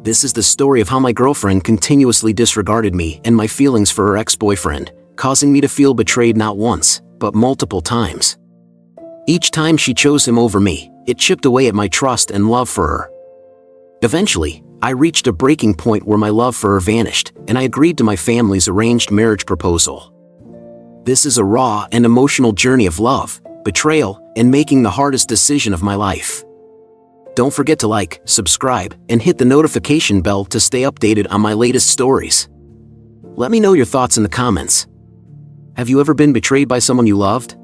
This is the story of how my girlfriend continuously disregarded me and my feelings for her ex-boyfriend, causing me to feel betrayed not once, but multiple times. Each time she chose him over me, it chipped away at my trust and love for her. Eventually, I reached a breaking point where my love for her vanished, and I agreed to my family's arranged marriage proposal. This is a raw and emotional journey of love, betrayal, and making the hardest decision of my life. Don't forget to like, subscribe, and hit the notification bell to stay updated on my latest stories. Let me know your thoughts in the comments. Have you ever been betrayed by someone you loved?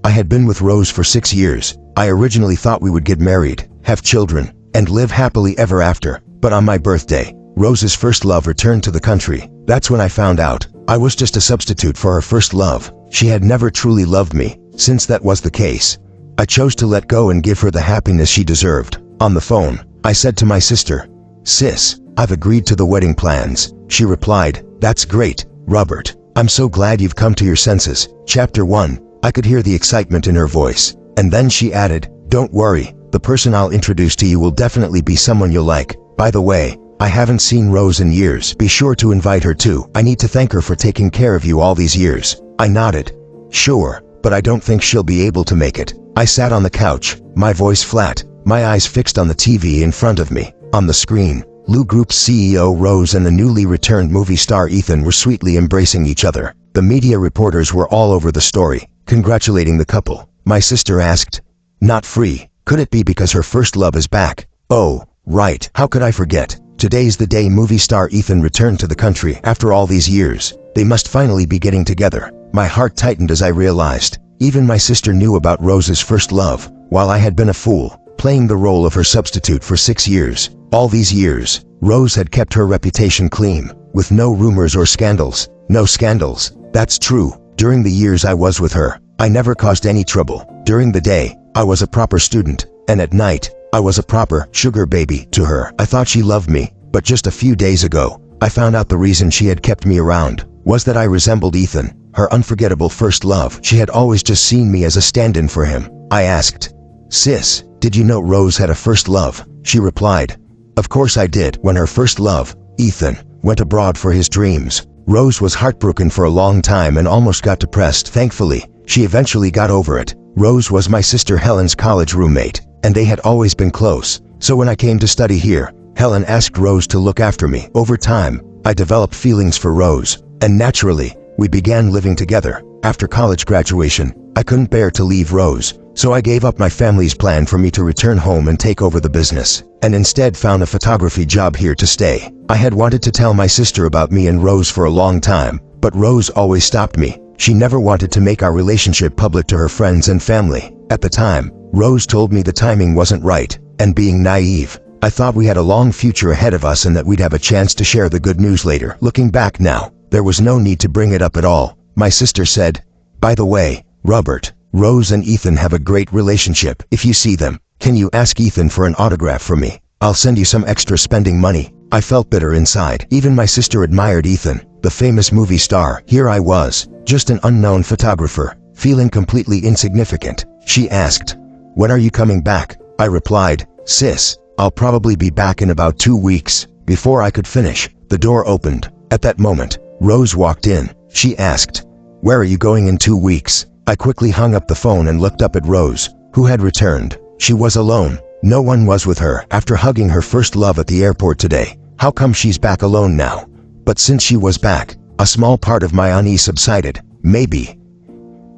I had been with Rose for 6 years. I originally thought we would get married, have children, and live happily ever after. But on my birthday, Rose's first love returned to the country. That's when I found out I was just a substitute for her first love. She had never truly loved me. Since that was the case, I chose to let go and give her the happiness she deserved. On the phone, I said to my sister, "Sis, I've agreed to the wedding plans." She replied, "That's great, Robert. I'm so glad you've come to your senses." Chapter 1. I could hear the excitement in her voice. And then she added, "Don't worry, the person I'll introduce to you will definitely be someone you'll like. By the way, I haven't seen Rose in years. Be sure to invite her too. I need to thank her for taking care of you all these years." I nodded. "Sure, but I don't think she'll be able to make it." I sat on the couch, my voice flat, my eyes fixed on the TV in front of me. On the screen, Lou Group's CEO Rose and the newly returned movie star Ethan were sweetly embracing each other. The media reporters were all over the story, congratulating the couple. My sister asked, "Not free? Could it be because her first love is back?" "Oh, right. How could I forget? Today's the day movie star Ethan returned to the country after all these years. They must finally be getting together." My heart tightened as I realized even my sister knew about Rose's first love, while I had been a fool, playing the role of her substitute for 6 years. All these years, Rose had kept her reputation clean, with no rumors or scandals. No scandals. That's true. During the years I was with her, I never caused any trouble. During the day, I was a proper student, and at night, I was a proper sugar baby to her. I thought she loved me, but just a few days ago, I found out the reason she had kept me around was that I resembled Ethan, her unforgettable first love. She had always just seen me as a stand-in for him. I asked, "Sis, did you know Rose had a first love?" She replied, "Of course I did." When her first love, Ethan, went abroad for his dreams, Rose was heartbroken for a long time and almost got depressed. Thankfully, she eventually got over it. Rose was my sister Helen's college roommate, and they had always been close. So when I came to study here, Helen asked Rose to look after me. Over time, I developed feelings for Rose, and naturally, we began living together. After college graduation, I couldn't bear to leave Rose, so I gave up my family's plan for me to return home and take over the business, and instead found a photography job here to stay. I had wanted to tell my sister about me and Rose for a long time, but Rose always stopped me. She never wanted to make our relationship public to her friends and family. At the time, Rose told me the timing wasn't right, and being naive, I thought we had a long future ahead of us and that we'd have a chance to share the good news later. Looking back now, there was no need to bring it up at all. My sister said, "By the way, Robert, Rose and Ethan have a great relationship. If you see them, can you ask Ethan for an autograph for me? I'll send you some extra spending money." I felt bitter inside. Even my sister admired Ethan, the famous movie star. Here I was, just an unknown photographer, feeling completely insignificant. She asked, "When are you coming back?" I replied, "Sis, I'll probably be back in about 2 weeks." Before I could finish, the door opened. At that moment, Rose walked in. She asked, "Where are you going in 2 weeks?" I quickly hung up the phone and looked up at Rose, who had returned. She was alone. No one was with her after hugging her first love at the airport today. How come she's back alone now? But since she was back, a small part of my unease subsided. Maybe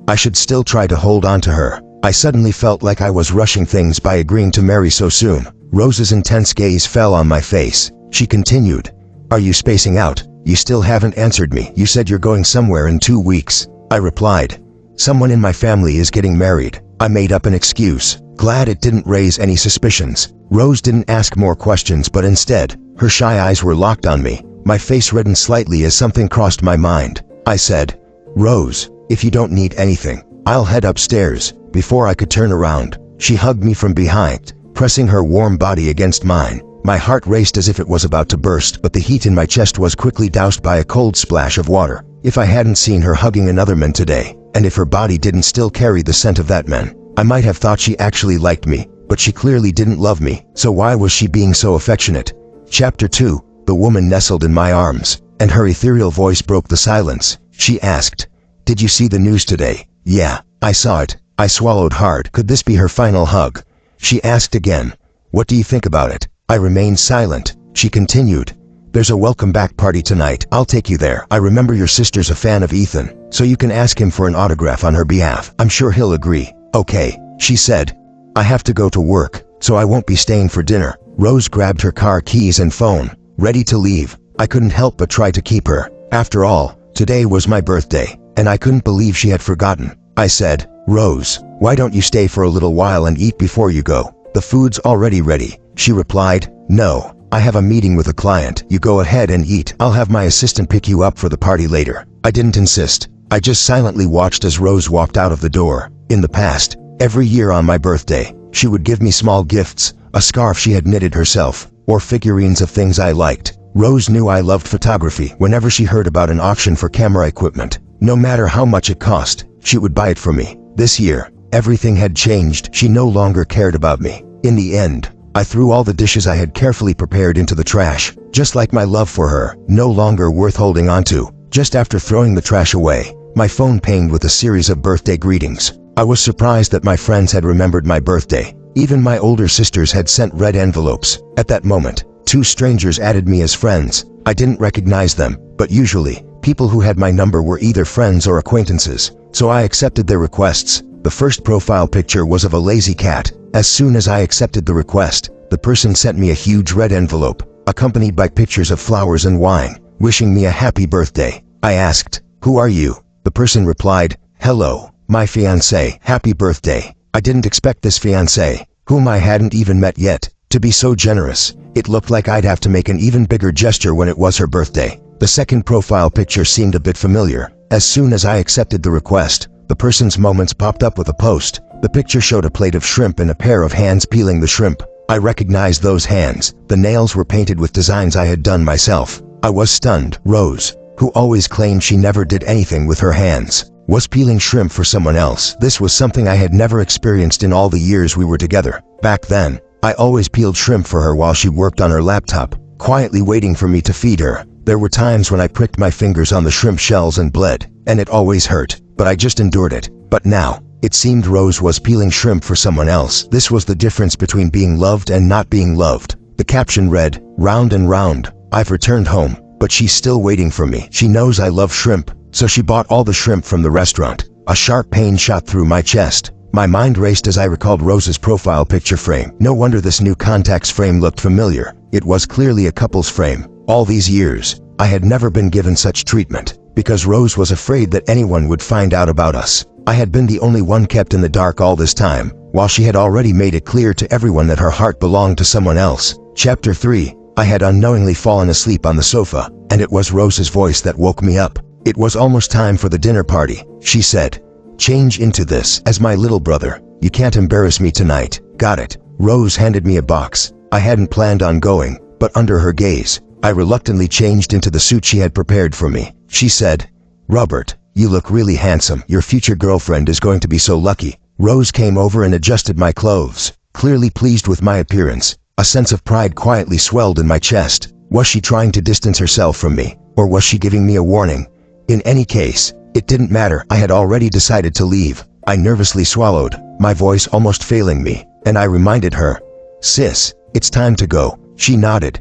I should still try to hold on to her. I suddenly felt like I was rushing things by agreeing to marry so soon. Rose's intense gaze fell on my face. She continued, "Are you spacing out? You still haven't answered me. You said you're going somewhere in 2 weeks." I replied, "Someone in my family is getting married." I made up an excuse, glad it didn't raise any suspicions. Rose didn't ask more questions, but instead, her shy eyes were locked on me. My face reddened slightly as something crossed my mind. I said, "Rose, if you don't need anything, I'll head upstairs." Before I could turn around, she hugged me from behind, pressing her warm body against mine. My heart raced as if it was about to burst, but the heat in my chest was quickly doused by a cold splash of water. If I hadn't seen her hugging another man today, and if her body didn't still carry the scent of that man, I might have thought she actually liked me, but she clearly didn't love me. So why was she being so affectionate? Chapter 2. The woman nestled in my arms, and her ethereal voice broke the silence. She asked, "Did you see the news today?" "Yeah, I saw it." I swallowed hard. Could this be her final hug? She asked again, "What do you think about it?" I remained silent. She continued, "There's a welcome back party tonight. I'll take you there. I remember your sister's a fan of Ethan, so you can ask him for an autograph on her behalf. I'm sure he'll agree." "Okay," she said. "I have to go to work, so I won't be staying for dinner." Rose grabbed her car keys and phone, ready to leave. I couldn't help but try to keep her. After all, today was my birthday, and I couldn't believe she had forgotten. I said, "Rose, why don't you stay for a little while and eat before you go? The food's already ready." She replied, "No, I have a meeting with a client. You go ahead and eat. I'll have my assistant pick you up for the party later." I didn't insist. I just silently watched as Rose walked out of the door. In the past, every year on my birthday, she would give me small gifts, a scarf she had knitted herself, or figurines of things I liked. Rose knew I loved photography. Whenever she heard about an auction for camera equipment, no matter how much it cost, she would buy it for me. This year, everything had changed. She no longer cared about me. In the end, I threw all the dishes I had carefully prepared into the trash, just like my love for her, no longer worth holding onto. Just after throwing the trash away, my phone pinged with a series of birthday greetings. I was surprised that my friends had remembered my birthday. Even my older sisters had sent red envelopes. At that moment, 2 strangers added me as friends. I didn't recognize them, but usually, people who had my number were either friends or acquaintances, so I accepted their requests. The first profile picture was of a lazy cat. As soon as I accepted the request, the person sent me a huge red envelope, accompanied by pictures of flowers and wine, wishing me a happy birthday. I asked, "Who are you?" The person replied, "Hello, my fiancé. Happy birthday." I didn't expect this fiancé, whom I hadn't even met yet, to be so generous. It looked like I'd have to make an even bigger gesture when it was her birthday. The second profile picture seemed a bit familiar. As soon as I accepted the request, the person's moments popped up with a post. The picture showed a plate of shrimp and a pair of hands peeling the shrimp. I recognized those hands. The nails were painted with designs I had done myself. I was stunned. Rose, who always claimed she never did anything with her hands, was peeling shrimp for someone else. This was something I had never experienced in all the years we were together. Back then, I always peeled shrimp for her while she worked on her laptop, quietly waiting for me to feed her. There were times when I pricked my fingers on the shrimp shells and bled, and it always hurt, but I just endured it. But now, it seemed Rose was peeling shrimp for someone else. This was the difference between being loved and not being loved. The caption read, "Round and round, I've returned home, but she's still waiting for me. She knows I love shrimp, so she bought all the shrimp from the restaurant." A sharp pain shot through my chest. My mind raced as I recalled Rose's profile picture frame. No wonder this new contacts frame looked familiar. It was clearly a couple's frame. All these years, I had never been given such treatment, because Rose was afraid that anyone would find out about us. I had been the only one kept in the dark all this time, while she had already made it clear to everyone that her heart belonged to someone else. Chapter 3. I had unknowingly fallen asleep on the sofa, and it was Rose's voice that woke me up. It was almost time for the dinner party. She said, "Change into this as my little brother. You can't embarrass me tonight." Got it. Rose handed me a box. I hadn't planned on going, but under her gaze, I reluctantly changed into the suit she had prepared for me. She said, "Robert, you look really handsome. Your future girlfriend is going to be so lucky." Rose came over and adjusted my clothes, clearly pleased with my appearance. A sense of pride quietly swelled in my chest. Was she trying to distance herself from me, or was she giving me a warning? In any case, it didn't matter. I had already decided to leave. I nervously swallowed, my voice almost failing me, and I reminded her, "Sis, it's time to go." She nodded.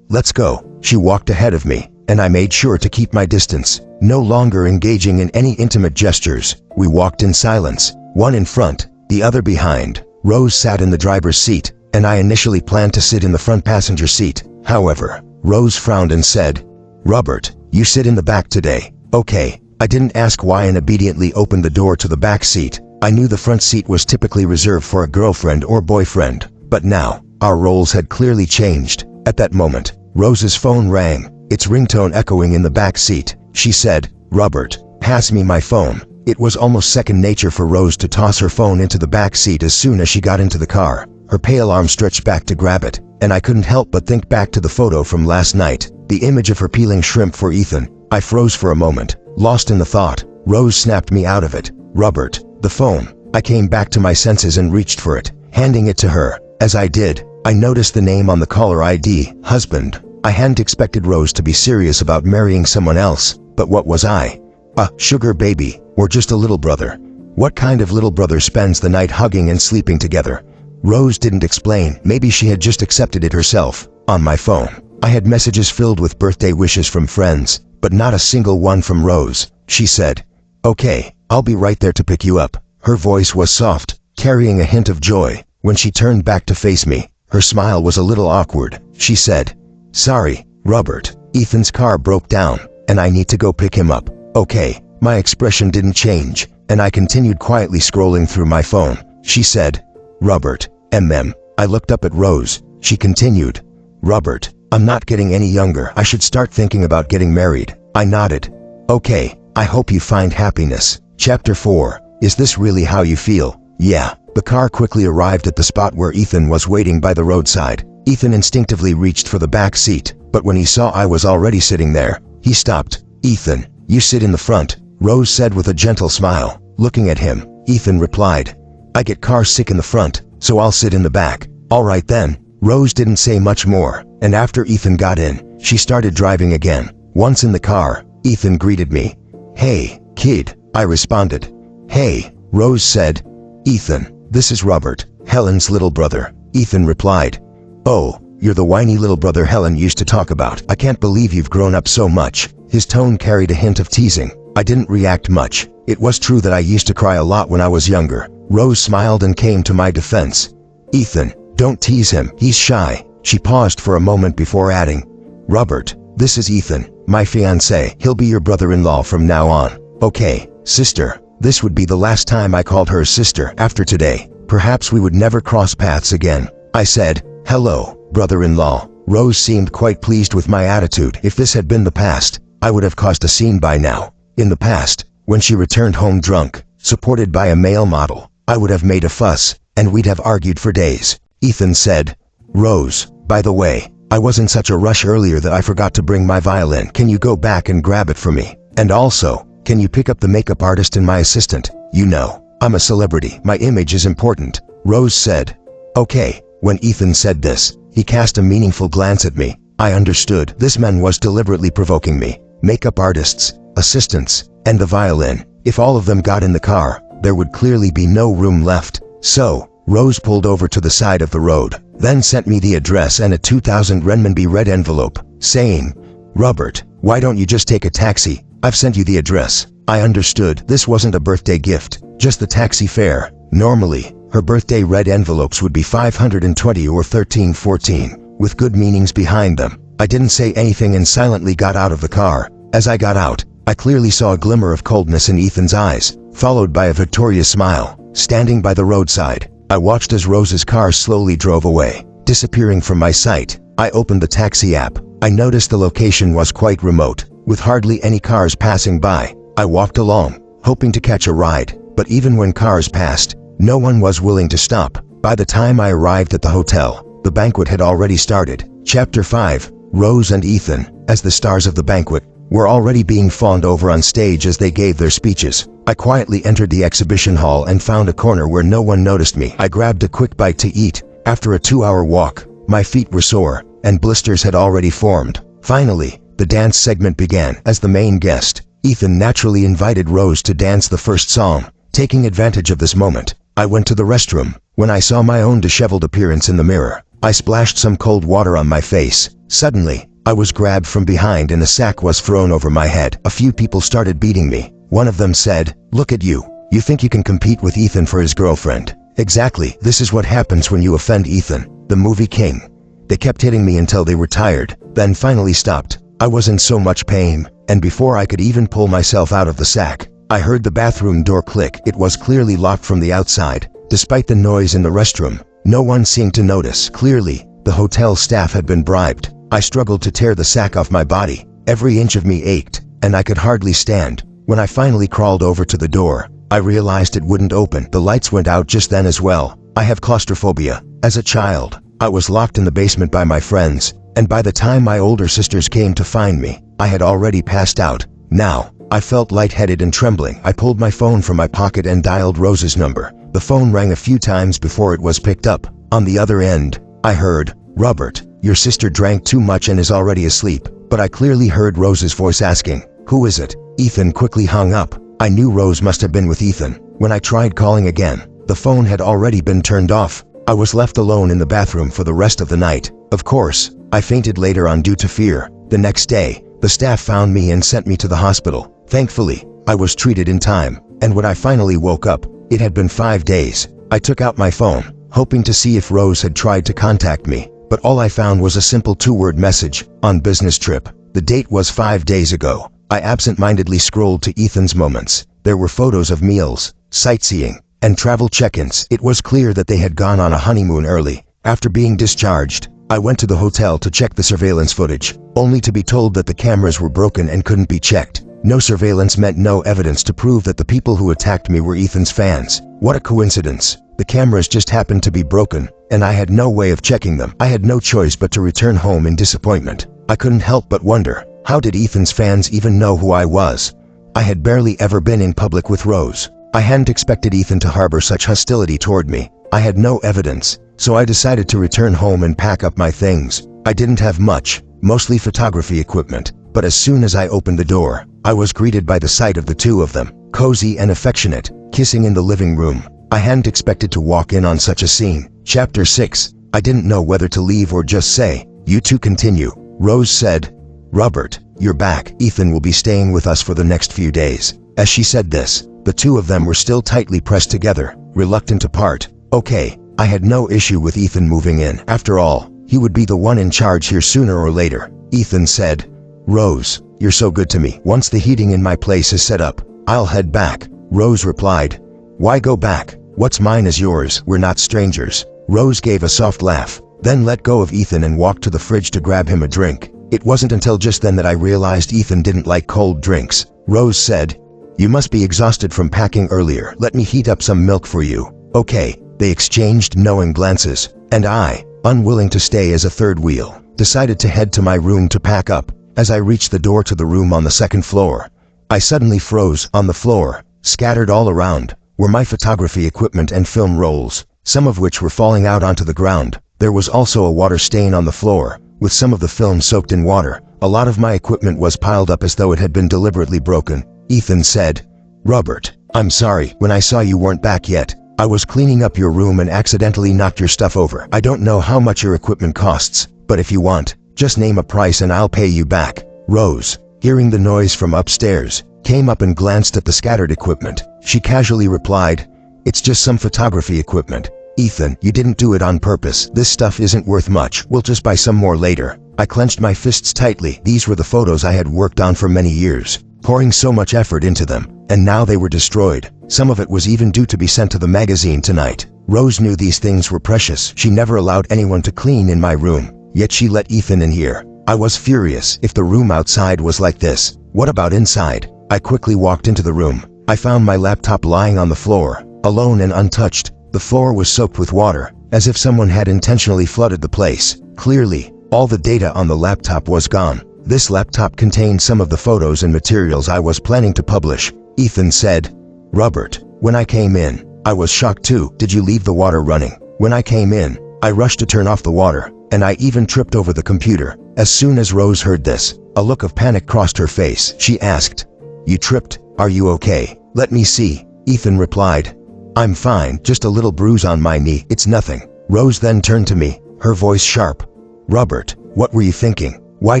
Let's go." She walked ahead of me, and I made sure to keep my distance, no longer engaging in any intimate gestures. We walked in silence, one in front, the other behind. Rose sat in the driver's seat, and I initially planned to sit in the front passenger seat. However, Rose frowned and said, "Robert, you sit in the back today." "Okay." I didn't ask why and obediently opened the door to the back seat. I knew the front seat was typically reserved for a girlfriend or boyfriend, but now, our roles had clearly changed. At that moment, Rose's phone rang, its ringtone echoing in the back seat. She said, "Robert, pass me my phone." It was almost second nature for Rose to toss her phone into the back seat as soon as she got into the car. Her pale arm stretched back to grab it, and I couldn't help but think back to the photo from last night, the image of her peeling shrimp for Ethan. I froze for a moment, lost in the thought. Rose snapped me out of it. "Robert, the phone." I came back to my senses and reached for it, handing it to her. As I did, I noticed the name on the caller ID, husband. I hadn't expected Rose to be serious about marrying someone else, but what was I? A sugar baby, or just a little brother? What kind of little brother spends the night hugging and sleeping together? Rose didn't explain. Maybe she had just accepted it herself. On my phone, I had messages filled with birthday wishes from friends, but not a single one from Rose. She said, "Okay, I'll be right there to pick you up." Her voice was soft, carrying a hint of joy. When she turned back to face me, her smile was a little awkward. She said, "Sorry, Robert. Ethan's car broke down, and I need to go pick him up." Okay. My expression didn't change, and I continued quietly scrolling through my phone. She said, "Robert, MM." I looked up at Rose. She continued, "Robert, I'm not getting any younger. I should start thinking about getting married." I nodded. "Okay, I hope you find happiness." Chapter 4. Is this really how you feel? Yeah. The car quickly arrived at the spot where Ethan was waiting by the roadside. Ethan instinctively reached for the back seat, but when he saw I was already sitting there, he stopped. "Ethan, you sit in the front," Rose said with a gentle smile. Looking at him, Ethan replied, "I get car sick in the front, so I'll sit in the back." "All right then." Rose didn't say much more, and after Ethan got in, she started driving again. Once in the car, Ethan greeted me. "Hey, kid," I responded. "Hey," Rose said. "Ethan, this is Robert, Helen's little brother." Ethan replied, "Oh, you're the whiny little brother Helen used to talk about. I can't believe you've grown up so much." His tone carried a hint of teasing. I didn't react much. It was true that I used to cry a lot when I was younger. Rose smiled and came to my defense. "Ethan, don't tease him. He's shy." She paused for a moment before adding, "Robert, this is Ethan, my fiancé. He'll be your brother-in-law from now on." "Okay, sister." This would be the last time I called her sister after today. Perhaps we would never cross paths again. I said, "Hello, brother-in-law." Rose seemed quite pleased with my attitude. If this had been the past, I would have caused a scene by now. In the past, when she returned home drunk, supported by a male model, I would have made a fuss, and we'd have argued for days. Ethan said, "Rose, by the way, I was in such a rush earlier that I forgot to bring my violin. Can you go back and grab it for me? And also, can you pick up the makeup artist and my assistant? You know, I'm a celebrity. My image is important." Rose said, "Okay." When Ethan said this, he cast a meaningful glance at me. I understood. This man was deliberately provoking me. Makeup artists, assistants, and the violin. If all of them got in the car, there would clearly be no room left. So, Rose pulled over to the side of the road, then sent me the address and a 2,000 renminbi red envelope, saying, "Robert, why don't you just take a taxi? I've sent you the address." I understood. This wasn't a birthday gift, just the taxi fare. Normally, her birthday red envelopes would be 520 or 1314, with good meanings behind them. I didn't say anything and silently got out of the car. As I got out, I clearly saw a glimmer of coldness in Ethan's eyes, followed by a victorious smile. Standing by the roadside, I watched as Rose's car slowly drove away, disappearing from my sight. I opened the taxi app. I noticed the location was quite remote, with hardly any cars passing by. I walked along, hoping to catch a ride, but even when cars passed, no one was willing to stop. By the time I arrived at the hotel, the banquet had already started. Chapter 5. Rose and Ethan, as the stars of the banquet, were already being fawned over on stage as they gave their speeches. I quietly entered the exhibition hall and found a corner where no one noticed me. I grabbed a quick bite to eat. After a 2-hour walk, my feet were sore, and blisters had already formed. Finally, the dance segment began. As the main guest, Ethan naturally invited Rose to dance the first song. Taking advantage of this moment, I went to the restroom. When I saw my own disheveled appearance in the mirror, I splashed some cold water on my face. Suddenly, I was grabbed from behind and a sack was thrown over my head. A few people started beating me. One of them said, "Look at you. You think you can compete with Ethan for his girlfriend?" Exactly. This is what happens when you offend Ethan, the movie king. They kept hitting me until they were tired, then finally stopped. I was in so much pain, and before I could even pull myself out of the sack, I heard the bathroom door click. It was clearly locked from the outside. Despite the noise in the restroom, no one seemed to notice. Clearly, the hotel staff had been bribed. I struggled to tear the sack off my body. Every inch of me ached, and I could hardly stand. When I finally crawled over to the door, I realized it wouldn't open. The lights went out just then as well. I have claustrophobia. As a child, I was locked in the basement by my friends, and by the time my older sisters came to find me, I had already passed out. Now, I felt lightheaded and trembling. I pulled my phone from my pocket and dialed Rose's number. The phone rang a few times before it was picked up. On the other end, I heard, "Robert, your sister drank too much and is already asleep," but I clearly heard Rose's voice asking, "Who is it?" Ethan quickly hung up. I knew Rose must have been with Ethan. When I tried calling again, the phone had already been turned off. I was left alone in the bathroom for the rest of the night. Of course, I fainted later on due to fear. The next day, the staff found me and sent me to the hospital. Thankfully, I was treated in time, and when I finally woke up, it had been 5 days. I took out my phone, hoping to see if Rose had tried to contact me, but all I found was a simple 2-word message, "On business trip." The date was 5 days ago. I absent-mindedly scrolled to Ethan's moments. There were photos of meals, sightseeing, and travel check-ins. It was clear that they had gone on a honeymoon early. After being discharged, I went to the hotel to check the surveillance footage, only to be told that the cameras were broken and couldn't be checked. No surveillance meant no evidence to prove that the people who attacked me were Ethan's fans. What a coincidence. The cameras just happened to be broken, and I had no way of checking them. I had no choice but to return home in disappointment. I couldn't help but wonder, how did Ethan's fans even know who I was? I had barely ever been in public with Rose. I hadn't expected Ethan to harbor such hostility toward me. I had no evidence, so I decided to return home and pack up my things. I didn't have much, mostly photography equipment, but as soon as I opened the door, I was greeted by the sight of the two of them, cozy and affectionate, kissing in the living room. I hadn't expected to walk in on such a scene. Chapter 6. I didn't know whether to leave or just say, "You two continue." Rose said, "Robert, you're back. Ethan will be staying with us for the next few days." As she said this, the two of them were still tightly pressed together, reluctant to part. Okay, I had no issue with Ethan moving in. After all, he would be the one in charge here sooner or later. Ethan said, "Rose, you're so good to me. Once the heating in my place is set up, I'll head back." Rose replied, "Why go back? What's mine is yours. We're not strangers." Rose gave a soft laugh, then let go of Ethan and walked to the fridge to grab him a drink. It wasn't until just then that I realized Ethan didn't like cold drinks. Rose said, "You must be exhausted from packing earlier. Let me heat up some milk for you." Okay. They exchanged knowing glances, and I, unwilling to stay as a third wheel, decided to head to my room to pack up. As I reached the door to the room on the second floor, I suddenly froze. On the floor, scattered all around, were my photography equipment and film rolls, some of which were falling out onto the ground. There was also a water stain on the floor, with some of the film soaked in water. A lot of my equipment was piled up as though it had been deliberately broken. Ethan said, "Robert, I'm sorry. When I saw you weren't back yet, I was cleaning up your room and accidentally knocked your stuff over. I don't know how much your equipment costs, but if you want, just name a price and I'll pay you back." Rose, hearing the noise from upstairs, came up and glanced at the scattered equipment. She casually replied, "It's just some photography equipment. Ethan, you didn't do it on purpose. This stuff isn't worth much. We'll just buy some more later." I clenched my fists tightly. These were the photos I had worked on for many years, pouring so much effort into them, and now they were destroyed. Some of it was even due to be sent to the magazine tonight. Rose knew these things were precious. She never allowed anyone to clean in my room, yet she let Ethan in here. I was furious. If the room outside was like this, what about inside? I quickly walked into the room. I found my laptop lying on the floor, alone and untouched. The floor was soaked with water, as if someone had intentionally flooded the place. Clearly, all the data on the laptop was gone. This laptop contained some of the photos and materials I was planning to publish. Ethan said, "Robert, when I came in, I was shocked too. Did you leave the water running?" When I came in, I rushed to turn off the water, and I even tripped over the computer. As soon as Rose heard this, a look of panic crossed her face. She asked, "You tripped? Are you okay? Let me see." Ethan replied, "I'm fine, just a little bruise on my knee. It's nothing." Rose then turned to me, her voice sharp. "Robert, what were you thinking? Why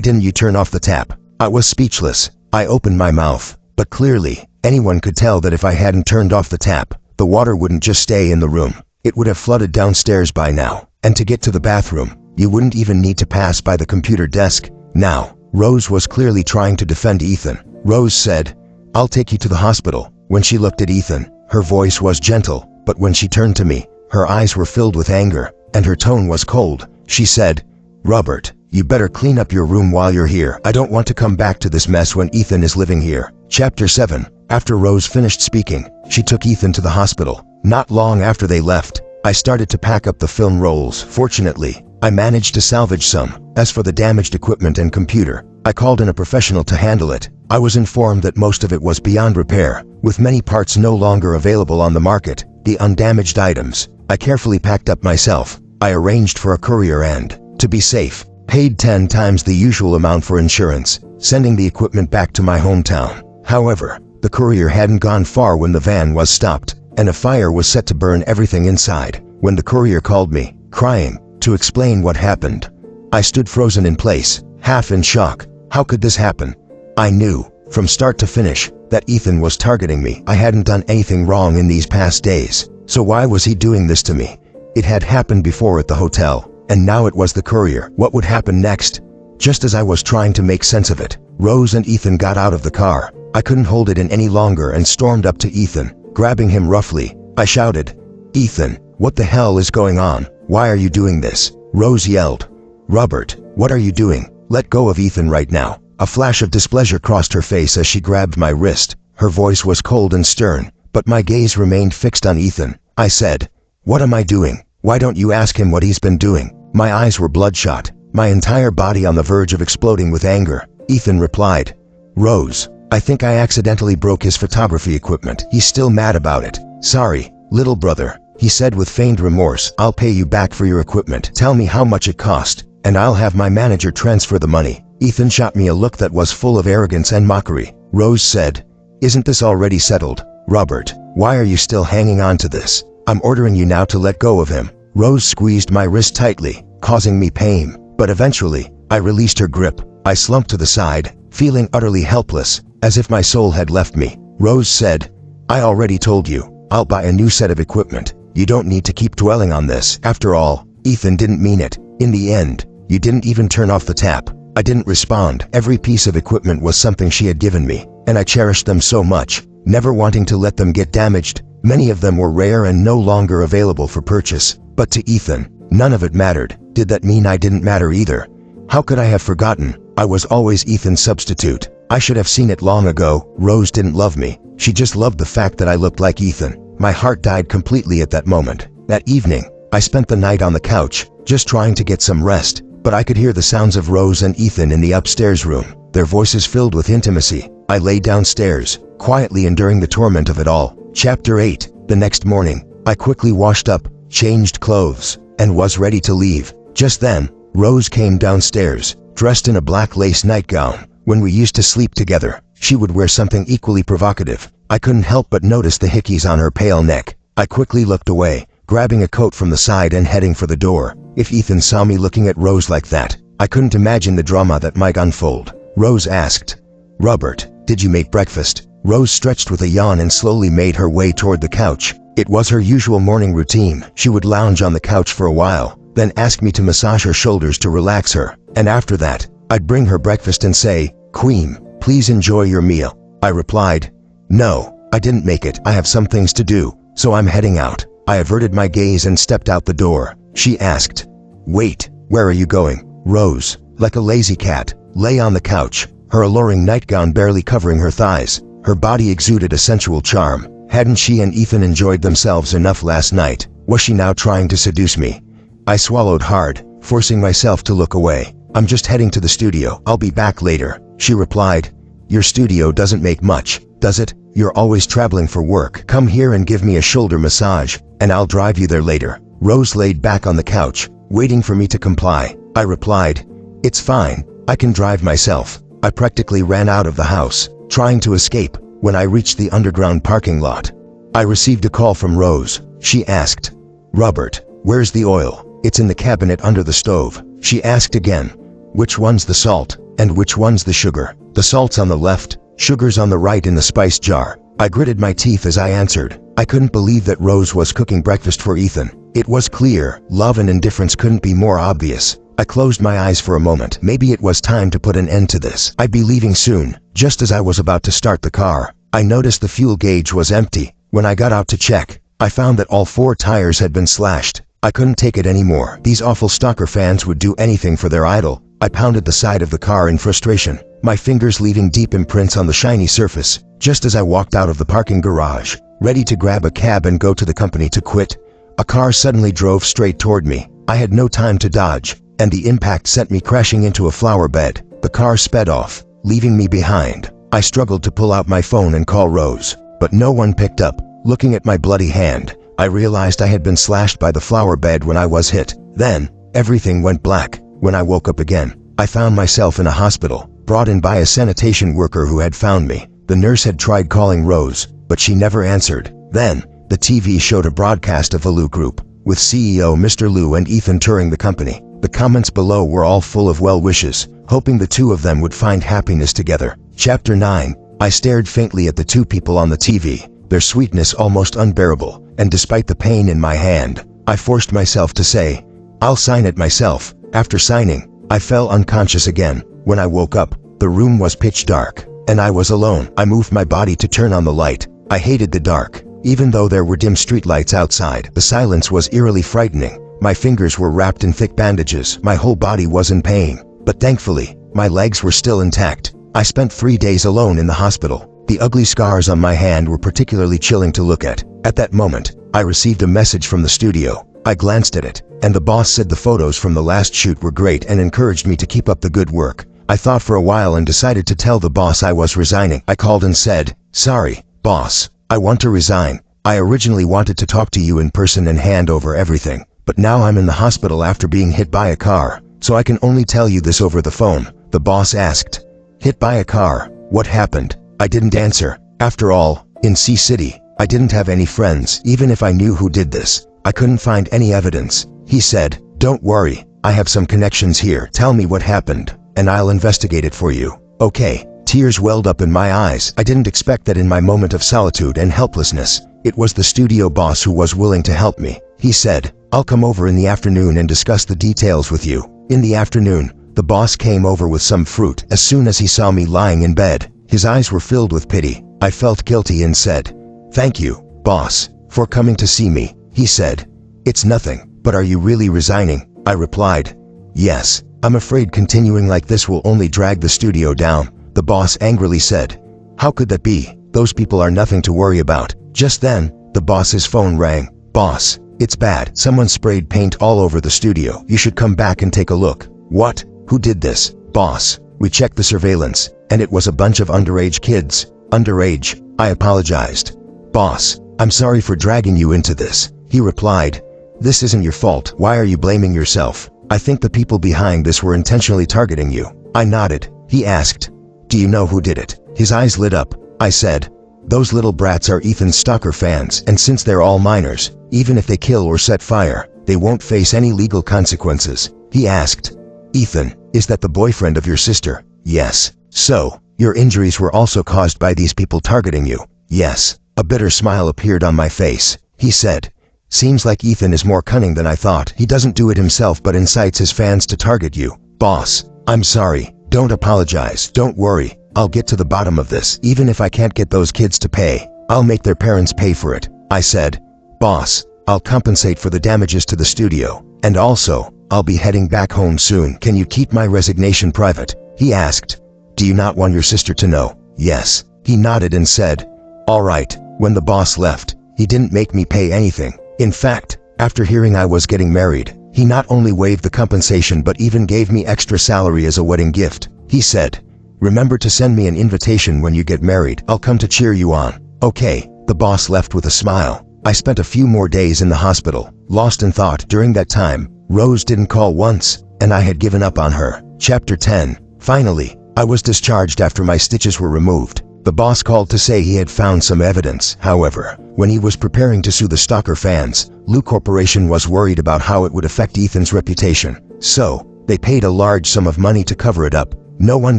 didn't you turn off the tap?" I was speechless. I opened my mouth, but clearly, anyone could tell that if I hadn't turned off the tap, the water wouldn't just stay in the room. It would have flooded downstairs by now. And to get to the bathroom, you wouldn't even need to pass by the computer desk. Now, Rose was clearly trying to defend Ethan. Rose said, "I'll take you to the hospital." When she looked at Ethan, her voice was gentle, but when she turned to me, her eyes were filled with anger, and her tone was cold. She said, "Robert, you better clean up your room while you're here. I don't want to come back to this mess when Ethan is living here." Chapter 7. After Rose finished speaking, she took Ethan to the hospital. Not long after they left, I started to pack up the film rolls. Fortunately, I managed to salvage some. As for the damaged equipment and computer, I called in a professional to handle it. I was informed that most of it was beyond repair, with many parts no longer available on the market. The undamaged items, I carefully packed up myself. I arranged for a courier and, to be safe, paid 10 times the usual amount for insurance, sending the equipment back to my hometown. However, the courier hadn't gone far when the van was stopped, and a fire was set to burn everything inside. When the courier called me, crying, to explain what happened, I stood frozen in place, half in shock. How could this happen? I knew, from start to finish, that Ethan was targeting me. I hadn't done anything wrong in these past days, so why was he doing this to me? It had happened before at the hotel, and now it was the courier. What would happen next? Just as I was trying to make sense of it, Rose and Ethan got out of the car. I couldn't hold it in any longer and stormed up to Ethan. Grabbing him roughly, I shouted, "Ethan, what the hell is going on? Why are you doing this?" Rose yelled, "Robert, what are you doing? Let go of Ethan right now." A flash of displeasure crossed her face as she grabbed my wrist. Her voice was cold and stern, but my gaze remained fixed on Ethan. I said, "What am I doing? Why don't you ask him what he's been doing?" My eyes were bloodshot, my entire body on the verge of exploding with anger. Ethan replied, "Rose, I think I accidentally broke his photography equipment. He's still mad about it." "Sorry, little brother," he said with feigned remorse. "I'll pay you back for your equipment. Tell me how much it cost, and I'll have my manager transfer the money." Ethan shot me a look that was full of arrogance and mockery. Rose said, "Isn't this already settled? Robert, why are you still hanging on to this? I'm ordering you now to let go of him." Rose squeezed my wrist tightly, causing me pain, but eventually, I released her grip. I slumped to the side, feeling utterly helpless, as if my soul had left me. Rose said, "I already told you, I'll buy a new set of equipment. You don't need to keep dwelling on this. After all, Ethan didn't mean it. In the end, you didn't even turn off the tap." I didn't respond. Every piece of equipment was something she had given me, and I cherished them so much, never wanting to let them get damaged. Many of them were rare and no longer available for purchase. But to Ethan, none of it mattered. Did that mean I didn't matter either? How could I have forgotten? I was always Ethan's substitute. I should have seen it long ago. Rose didn't love me. She just loved the fact that I looked like Ethan. My heart died completely at that moment. That evening, I spent the night on the couch, just trying to get some rest, but I could hear the sounds of Rose and Ethan in the upstairs room, their voices filled with intimacy. I lay downstairs, quietly enduring the torment of it all. Chapter 8. The next morning, I quickly washed up, changed clothes, and was ready to leave. Just then, Rose came downstairs, dressed in a black lace nightgown. When we used to sleep together, she would wear something equally provocative. I couldn't help but notice the hickeys on her pale neck. I quickly looked away, grabbing a coat from the side and heading for the door. If Ethan saw me looking at Rose like that, I couldn't imagine the drama that might unfold. Rose asked, "Robert, did you make breakfast?" Rose stretched with a yawn and slowly made her way toward the couch. It was her usual morning routine. She would lounge on the couch for a while, then ask me to massage her shoulders to relax her. And after that, I'd bring her breakfast and say, "Queen, please enjoy your meal." I replied, "No, I didn't make it. I have some things to do, so I'm heading out." I averted my gaze and stepped out the door. She asked, "Wait, where are you going?" Rose, like a lazy cat, lay on the couch, her alluring nightgown barely covering her thighs. Her body exuded a sensual charm. Hadn't she and Ethan enjoyed themselves enough last night? Was she now trying to seduce me? I swallowed hard, forcing myself to look away. "I'm just heading to the studio. I'll be back later," she replied. "Your studio doesn't make much, does it? You're always traveling for work. Come here and give me a shoulder massage, and I'll drive you there later." Rose laid back on the couch, waiting for me to comply. I replied, "It's fine. I can drive myself." I practically ran out of the house, trying to escape. When I reached the underground parking lot, I received a call from Rose. She asked, "Robert, where's the oil?" "It's in the cabinet under the stove." She asked again, "Which one's the salt, and which one's the sugar?" "The salt's on the left, sugar's on the right in the spice jar." I gritted my teeth as I answered. I couldn't believe that Rose was cooking breakfast for Ethan. It was clear, love and indifference couldn't be more obvious. I closed my eyes for a moment. Maybe it was time to put an end to this. I'd be leaving soon. Just as I was about to start the car, I noticed the fuel gauge was empty. When I got out to check, I found that all 4 tires had been slashed. I couldn't take it anymore. These awful stalker fans would do anything for their idol. I pounded the side of the car in frustration, my fingers leaving deep imprints on the shiny surface. Just as I walked out of the parking garage, ready to grab a cab and go to the company to quit, a car suddenly drove straight toward me. I had no time to dodge, and the impact sent me crashing into a flower bed. The car sped off, leaving me behind. I struggled to pull out my phone and call Rose, but no one picked up. Looking at my bloody hand, I realized I had been slashed by the flower bed when I was hit. Then, everything went black. When I woke up again, I found myself in a hospital, brought in by a sanitation worker who had found me. The nurse had tried calling Rose, but she never answered. Then, the TV showed a broadcast of the Lou Group, with CEO Mr. Lou and Ethan touring the company. The comments below were all full of well wishes, hoping the two of them would find happiness together. Chapter 9. I stared faintly at the two people on the TV, their sweetness almost unbearable, and despite the pain in my hand, I forced myself to say, "I'll sign it myself." After signing, I fell unconscious again. When I woke up, the room was pitch dark, and I was alone. I moved my body to turn on the light. I hated the dark. Even though there were dim streetlights outside, the silence was eerily frightening. My fingers were wrapped in thick bandages. My whole body was in pain. But thankfully, my legs were still intact. I spent 3 days alone in the hospital. The ugly scars on my hand were particularly chilling to look at. At that moment, I received a message from the studio. I glanced at it, and the boss said the photos from the last shoot were great and encouraged me to keep up the good work. I thought for a while and decided to tell the boss I was resigning. I called and said, "Sorry, boss. I want to resign. I originally wanted to talk to you in person and hand over everything, but now I'm in the hospital after being hit by a car, so I can only tell you this over the phone." The boss asked, "Hit by a car? What happened?" I didn't answer. After all, in C City, I didn't have any friends. Even if I knew who did this, I couldn't find any evidence. He said, "Don't worry, I have some connections here. Tell me what happened, and I'll investigate it for you." Okay. Tears welled up in my eyes. I didn't expect that in my moment of solitude and helplessness. It was the studio boss who was willing to help me. He said, "I'll come over in the afternoon and discuss the details with you." In the afternoon, the boss came over with some fruit. As soon as he saw me lying in bed, his eyes were filled with pity. I felt guilty and said, "Thank you, boss, for coming to see me." He said, "It's nothing, but are you really resigning?" I replied, "Yes. I'm afraid continuing like this will only drag the studio down." The boss angrily said, "How could that be? Those people are nothing to worry about." Just then, the boss's phone rang. "Boss, it's bad. Someone sprayed paint all over the studio. You should come back and take a look." "What? Who did this?" "Boss, we checked the surveillance, and it was a bunch of underage kids." "Underage?" I apologized. "Boss, I'm sorry for dragging you into this." He replied, "This isn't your fault. Why are you blaming yourself? I think the people behind this were intentionally targeting you." I nodded. He asked, "Do you know who did it?" His eyes lit up. I said, "Those little brats are Ethan's stalker fans, and since they're all minors, even if they kill or set fire, they won't face any legal consequences." He asked, "Ethan, is that the boyfriend of your sister?" "Yes." "So, your injuries were also caused by these people targeting you?" "Yes." A bitter smile appeared on my face. He said, "Seems like Ethan is more cunning than I thought. He doesn't do it himself but incites his fans to target you." "Boss, I'm sorry. Don't apologize. Don't worry. I'll get to the bottom of this. Even if I can't get those kids to pay, I'll make their parents pay for it." I said, "Boss, I'll compensate for the damages to the studio. And also, I'll be heading back home soon. Can you keep my resignation private?" He asked, "Do you not want your sister to know?" "Yes." He nodded and said, "All right." When the boss left, he didn't make me pay anything. In fact, after hearing I was getting married, he not only waived the compensation but even gave me extra salary as a wedding gift. He said, "Remember to send me an invitation when you get married. I'll come to cheer you on." Okay. The boss left with a smile. I spent a few more days in the hospital, lost in thought. During that time, Rose didn't call once, and I had given up on her. Chapter 10. Finally, I was discharged after my stitches were removed. The boss called to say he had found some evidence. However, when he was preparing to sue the stalker fans, Lou Corporation was worried about how it would affect Ethan's reputation. So, they paid a large sum of money to cover it up. No one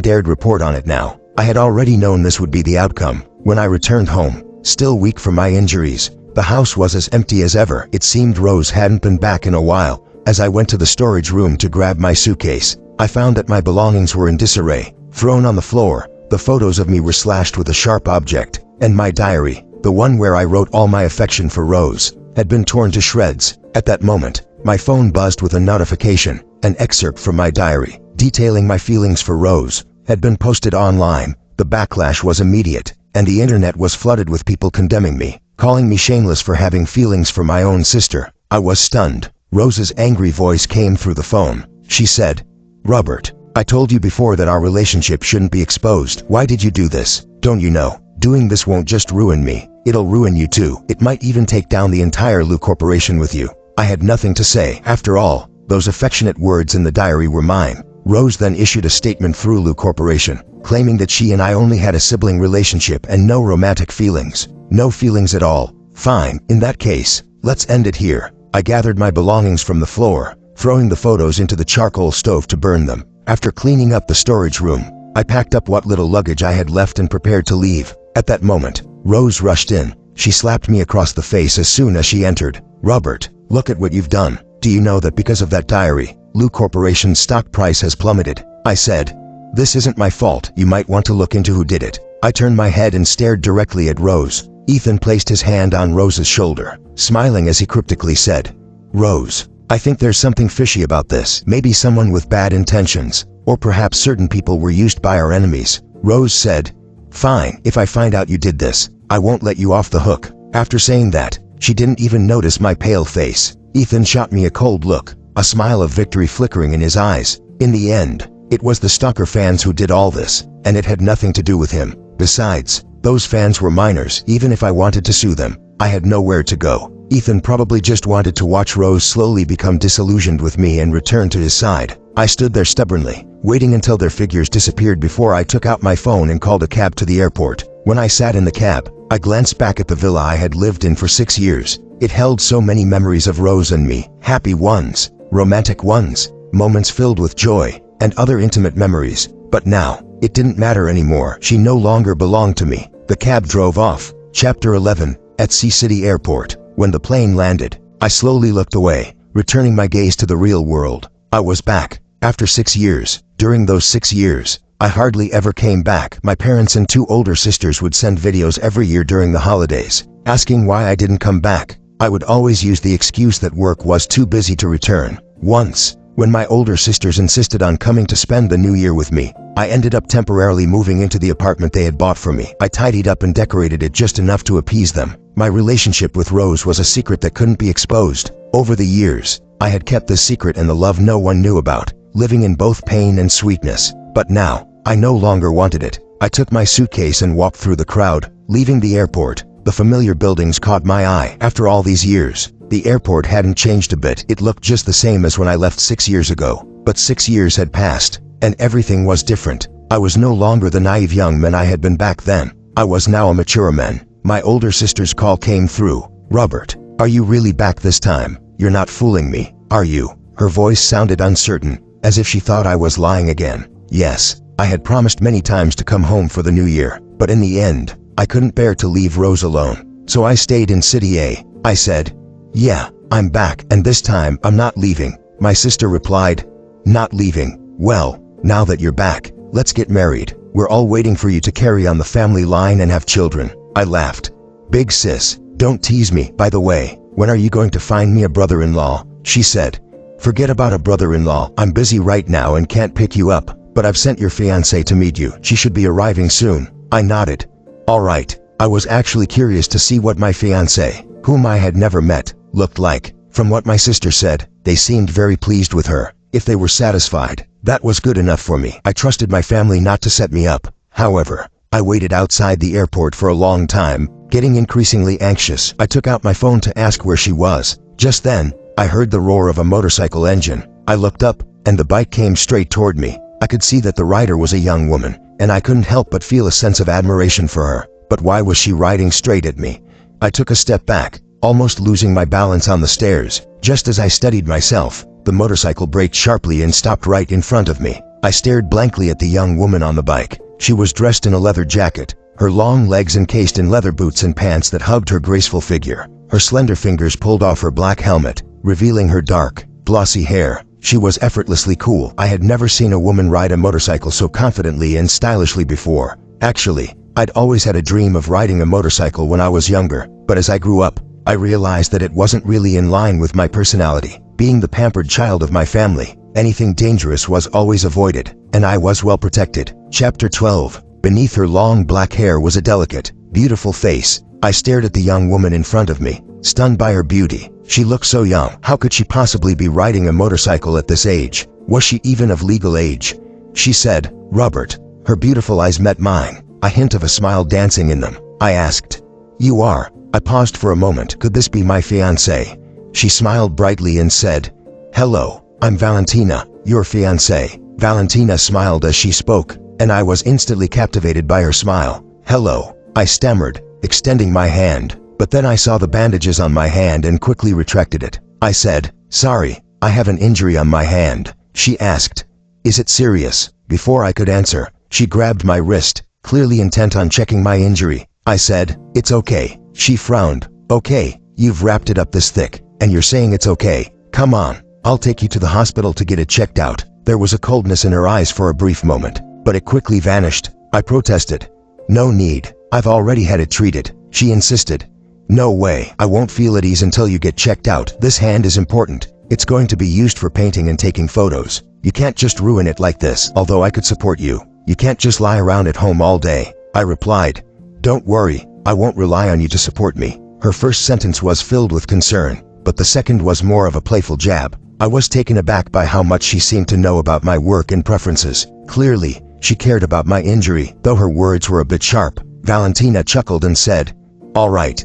dared report on it now. I had already known this would be the outcome. When I returned home, still weak from my injuries, the house was as empty as ever. It seemed Rose hadn't been back in a while. As I went to the storage room to grab my suitcase, I found that my belongings were in disarray. Thrown on the floor, the photos of me were slashed with a sharp object, and my diary, the one where I wrote all my affection for Rose, had been torn to shreds. At that moment, my phone buzzed with a notification. An excerpt from my diary, detailing my feelings for Rose, had been posted online. The backlash was immediate, and the internet was flooded with people condemning me, calling me shameless for having feelings for my own sister. I was stunned. Rose's angry voice came through the phone. She said, "Robert, I told you before that our relationship shouldn't be exposed. Why did you do this? Don't you know? Doing this won't just ruin me, it'll ruin you too. It might even take down the entire Lou Corporation with you." I had nothing to say. After all, Those affectionate words in the diary were mine. Rose then issued a statement through Lou Corporation, claiming that she and I only had a sibling relationship and no romantic feelings. No feelings at all. Fine, in that case, let's end it here. I gathered my belongings from the floor, throwing the photos into the charcoal stove to burn them. After cleaning up the storage room, I packed up what little luggage I had left and prepared to leave. At that moment, Rose rushed in. She slapped me across the face as soon as she entered. "Robert, look at what you've done. Do you know that because of that diary, Lou Corporation's stock price has plummeted?" I said. "This isn't my fault. You might want to look into who did it." I turned my head and stared directly at Rose. Ethan placed his hand on Rose's shoulder, smiling as he cryptically said, "Rose, I think there's something fishy about this. Maybe someone with bad intentions, or perhaps certain people were used by our enemies." Rose said, "Fine, if I find out you did this, I won't let you off the hook." After saying that, she didn't even notice my pale face. Ethan shot me a cold look, a smile of victory flickering in his eyes. In the end, it was the stalker fans who did all this, and it had nothing to do with him. Besides, those fans were minors. Even if I wanted to sue them, I had nowhere to go. Ethan probably just wanted to watch Rose slowly become disillusioned with me and return to his side. I stood there stubbornly, waiting until their figures disappeared before I took out my phone and called a cab to the airport. When I sat in the cab, I glanced back at the villa I had lived in for 6 years. It held so many memories of Rose and me, happy ones, romantic ones, moments filled with joy, and other intimate memories. But now, it didn't matter anymore. She no longer belonged to me. The cab drove off. Chapter 11, at Sea City Airport. When the plane landed, I slowly looked away, returning my gaze to the real world. I was back, after 6 years. During those 6 years, I hardly ever came back. My parents and 2 older sisters would send videos every year during the holidays, asking why I didn't come back. I would always use the excuse that work was too busy to return. Once, when my older sisters insisted on coming to spend the new year with me, I ended up temporarily moving into the apartment they had bought for me. I tidied up and decorated it just enough to appease them. My relationship with Rose was a secret that couldn't be exposed. Over the years, I had kept this secret and the love no one knew about, living in both pain and sweetness. But now, I no longer wanted it. I took my suitcase and walked through the crowd, leaving the airport. The familiar buildings caught my eye. After all these years, the airport hadn't changed a bit. It looked just the same as when I left 6 years ago. But 6 years had passed, and everything was different. I was no longer the naive young man I had been back then. I was now a mature man. My older sister's call came through. "Robert, are you really back this time? You're not fooling me, are you?" Her voice sounded uncertain, as if she thought I was lying again. Yes, I had promised many times to come home for the new year, but in the end, I couldn't bear to leave Rose alone. So I stayed in City A. I said, "Yeah, I'm back, and this time I'm not leaving." My sister replied, "Not leaving? Well, now that you're back, let's get married. We're all waiting for you to carry on the family line and have children." I laughed. "Big sis, don't tease me. By the way, when are you going to find me a brother-in-law?" She said, "Forget about a brother-in-law. I'm busy right now and can't pick you up, but I've sent your fiancée to meet you. She should be arriving soon." I nodded. All right. I was actually curious to see what my fiancé, whom I had never met, looked like. From what my sister said, they seemed very pleased with her. If they were satisfied, that was good enough for me. I trusted my family not to set me up. However, I waited outside the airport for a long time, getting increasingly anxious. I took out my phone to ask where she was. Just then, I heard the roar of a motorcycle engine. I looked up, and the bike came straight toward me. I could see that the rider was a young woman, and I couldn't help but feel a sense of admiration for her. But why was she riding straight at me? I took a step back, almost losing my balance on the stairs. Just as I steadied myself, the motorcycle braked sharply and stopped right in front of me. I stared blankly at the young woman on the bike. She was dressed in a leather jacket, her long legs encased in leather boots and pants that hugged her graceful figure. Her slender fingers pulled off her black helmet, revealing her dark, glossy hair. She was effortlessly cool. I had never seen a woman ride a motorcycle so confidently and stylishly before. Actually, I'd always had a dream of riding a motorcycle when I was younger, but as I grew up, I realized that it wasn't really in line with my personality. Being the pampered child of my family, anything dangerous was always avoided, and I was well protected. Chapter 12. Beneath her long black hair was a delicate, beautiful face. I stared at the young woman in front of me, stunned by her beauty. She looked so young. How could she possibly be riding a motorcycle at this age? Was she even of legal age? She said, "Robert." Her beautiful eyes met mine, a hint of a smile dancing in them. I asked, "You are?" I paused for a moment. Could this be my fiancé? She smiled brightly and said, "Hello, I'm Valentina, your fiancée. Valentina smiled as she spoke, and I was instantly captivated by her smile. Hello, I stammered, extending my hand, but then I saw the bandages on my hand and quickly retracted it. I said, sorry, I have an injury on my hand. She asked, is it serious? Before I could answer, she grabbed my wrist, clearly intent on checking my injury. I said, it's okay. She frowned. Okay, you've wrapped it up this thick, and you're saying it's okay. Come on, I'll take you to the hospital to get it checked out. There was a coldness in her eyes for a brief moment, but it quickly vanished. I protested. No need, I've already had it treated. She insisted. No way, I won't feel at ease until you get checked out. This hand is important. It's going to be used for painting and taking photos. You can't just ruin it like this. Although I could support you, you can't just lie around at home all day. I replied. Don't worry, I won't rely on you to support me. Her first sentence was filled with concern, but the second was more of a playful jab. I was taken aback by how much she seemed to know about my work and preferences. Clearly, she cared about my injury, though her words were a bit sharp. Valentina chuckled and said, all right,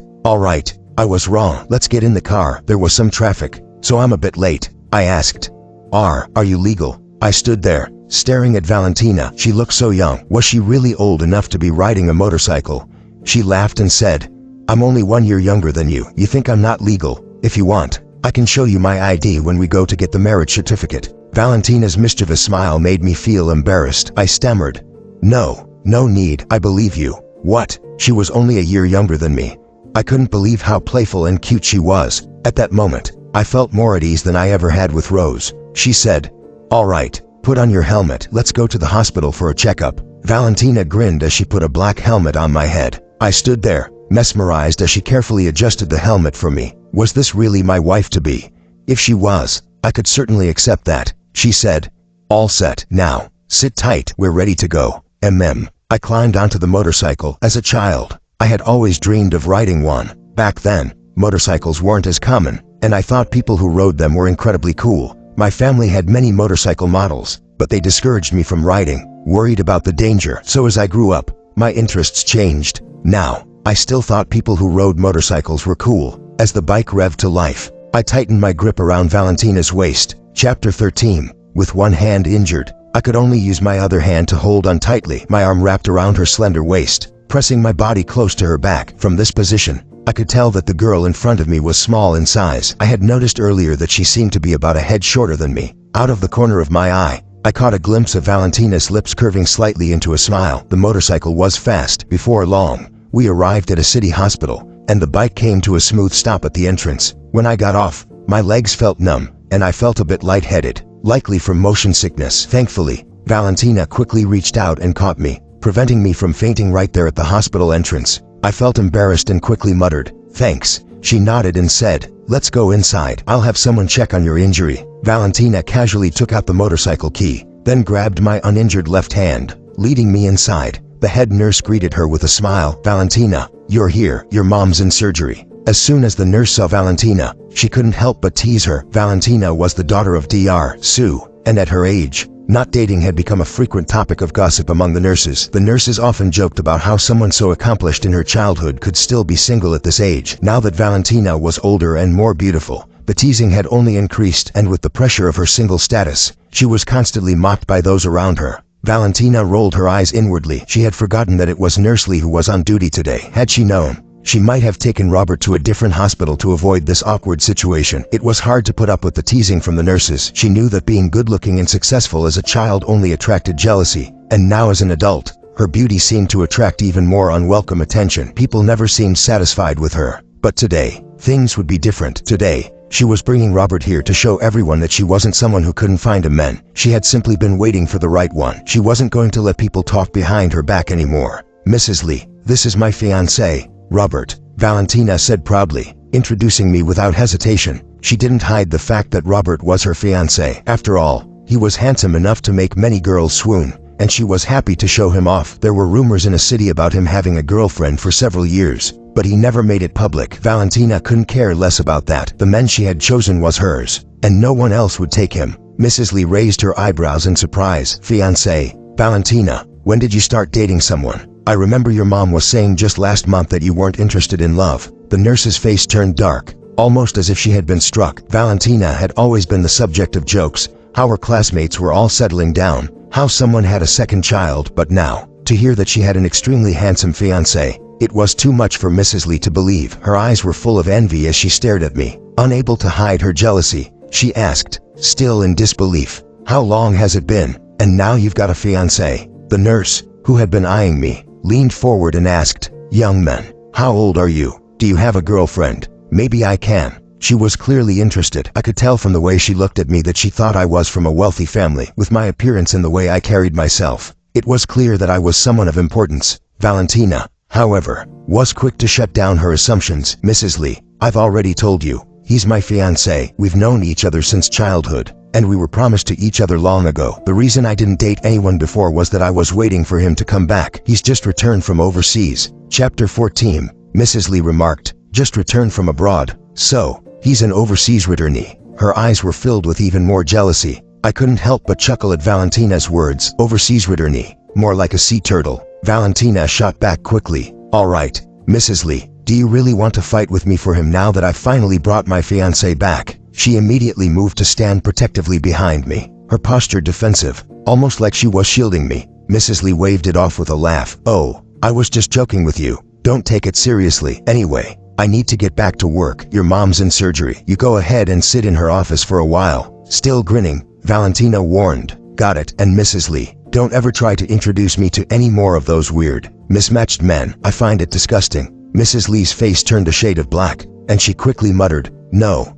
I was wrong. Let's get in the car. There was some traffic, so I'm a bit late. I asked, are you legal? I stood there, staring at Valentina. She looked so young. Was she really old enough to be riding a motorcycle? She laughed and said, I'm only 1 year younger than you. You think I'm not legal? If you want, I can show you my ID when we go to get the marriage certificate. Valentina's mischievous smile made me feel embarrassed. I stammered, no need, I believe you. What? She was only a year younger than me. I couldn't believe how playful and cute she was. At that moment, I felt more at ease than I ever had with Rose. She said, all right, put on your helmet. Let's go to the hospital for a checkup. Valentina grinned as she put a black helmet on my head. I stood there, mesmerized as she carefully adjusted the helmet for me. Was this really my wife-to-be? If she was, I could certainly accept that. She said, all set. Now, sit tight. We're ready to go. I climbed onto the motorcycle. As a child, I had always dreamed of riding one. Back then, motorcycles weren't as common, and I thought people who rode them were incredibly cool. My family had many motorcycle models, but they discouraged me from riding, worried about the danger. So as I grew up, my interests changed. Now, I still thought people who rode motorcycles were cool. As the bike revved to life, I tightened my grip around Valentina's waist. Chapter 13. With one hand injured, I could only use my other hand to hold on tightly. My arm wrapped around her slender waist, pressing my body close to her back. From this position, I could tell that the girl in front of me was small in size. I had noticed earlier that she seemed to be about a head shorter than me. Out of the corner of my eye, I caught a glimpse of Valentina's lips curving slightly into a smile. The motorcycle was fast. Before long, we arrived at a city hospital, and the bike came to a smooth stop at the entrance. When I got off, my legs felt numb, and I felt a bit lightheaded, likely from motion sickness. Thankfully, Valentina quickly reached out and caught me, preventing me from fainting right there at the hospital entrance. I felt embarrassed and quickly muttered, thanks. She nodded and said, let's go inside. I'll have someone check on your injury. Valentina casually took out the motorcycle key, then grabbed my uninjured left hand, leading me inside. The head nurse greeted her with a smile. Valentina, you're here. Your mom's in surgery. As soon as the nurse saw Valentina, she couldn't help but tease her. Valentina was the daughter of Dr. Sue, and at her age, not dating had become a frequent topic of gossip among the nurses. The nurses often joked about how someone so accomplished in her childhood could still be single at this age. Now that Valentina was older and more beautiful, the teasing had only increased, and with the pressure of her single status, she was constantly mocked by those around her. Valentina rolled her eyes inwardly. She had forgotten that it was Nurse Lee who was on duty today. Had she known, she might have taken Robert to a different hospital to avoid this awkward situation. It was hard to put up with the teasing from the nurses. She knew that being good-looking and successful as a child only attracted jealousy, and now as an adult, her beauty seemed to attract even more unwelcome attention. People never seemed satisfied with her. But today, things would be different. Today, she was bringing Robert here to show everyone that she wasn't someone who couldn't find a man. She had simply been waiting for the right one. She wasn't going to let people talk behind her back anymore. Mrs. Lee, this is my fiancé, Robert, Valentina said proudly, introducing me without hesitation. She didn't hide the fact that Robert was her fiancé. After all, he was handsome enough to make many girls swoon, and she was happy to show him off. There were rumors in a city about him having a girlfriend for several years, but he never made it public. Valentina couldn't care less about that. The man she had chosen was hers, and no one else would take him. Mrs. Lee raised her eyebrows in surprise. Fiancé, Valentina, when did you start dating someone? I remember your mom was saying just last month that you weren't interested in love. The nurse's face turned dark. almost as if she had been struck. Valentina had always been the subject of jokes, how her classmates were all settling down, how someone had a second child, but now, to hear that she had an extremely handsome fiancé, it was too much for Mrs. Lee to believe. Her eyes were full of envy as she stared at me. Unable to hide her jealousy, she asked, still in disbelief, "How long has it been? And now you've got a fiancé?" The nurse, who had been eyeing me, leaned forward and asked, "Young man, how old are you? Do you have a girlfriend? Maybe I can." She was clearly interested. I could tell from the way she looked at me that she thought I was from a wealthy family. With my appearance and the way I carried myself, it was clear that I was someone of importance. Valentina, however, was quick to shut down her assumptions. "Mrs. Lee, I've already told you, he's my fiancé. We've known each other since childhood, and we were promised to each other long ago. The reason I didn't date anyone before was that I was waiting for him to come back. He's just returned from overseas." Chapter 14, Mrs. Lee remarked, "Just returned from abroad, so he's an overseas returnee." Her eyes were filled with even more jealousy. I couldn't help but chuckle at Valentina's words. Overseas returnee, more like a sea turtle. Valentina shot back quickly. "All right, Mrs. Lee, do you really want to fight with me for him now that I've finally brought my fiancé back?" She immediately moved to stand protectively behind me, her posture defensive, almost like she was shielding me. Mrs. Lee waved it off with a laugh. "Oh, I was just joking with you. Don't take it seriously. Anyway, I need to get back to work. Your mom's in surgery. You go ahead and sit in her office for a while." Still grinning, Valentina warned, "Got it. And Mrs. Lee, don't ever try to introduce me to any more of those weird, mismatched men. I find it disgusting." Mrs. Lee's face turned a shade of black, and she quickly muttered, No,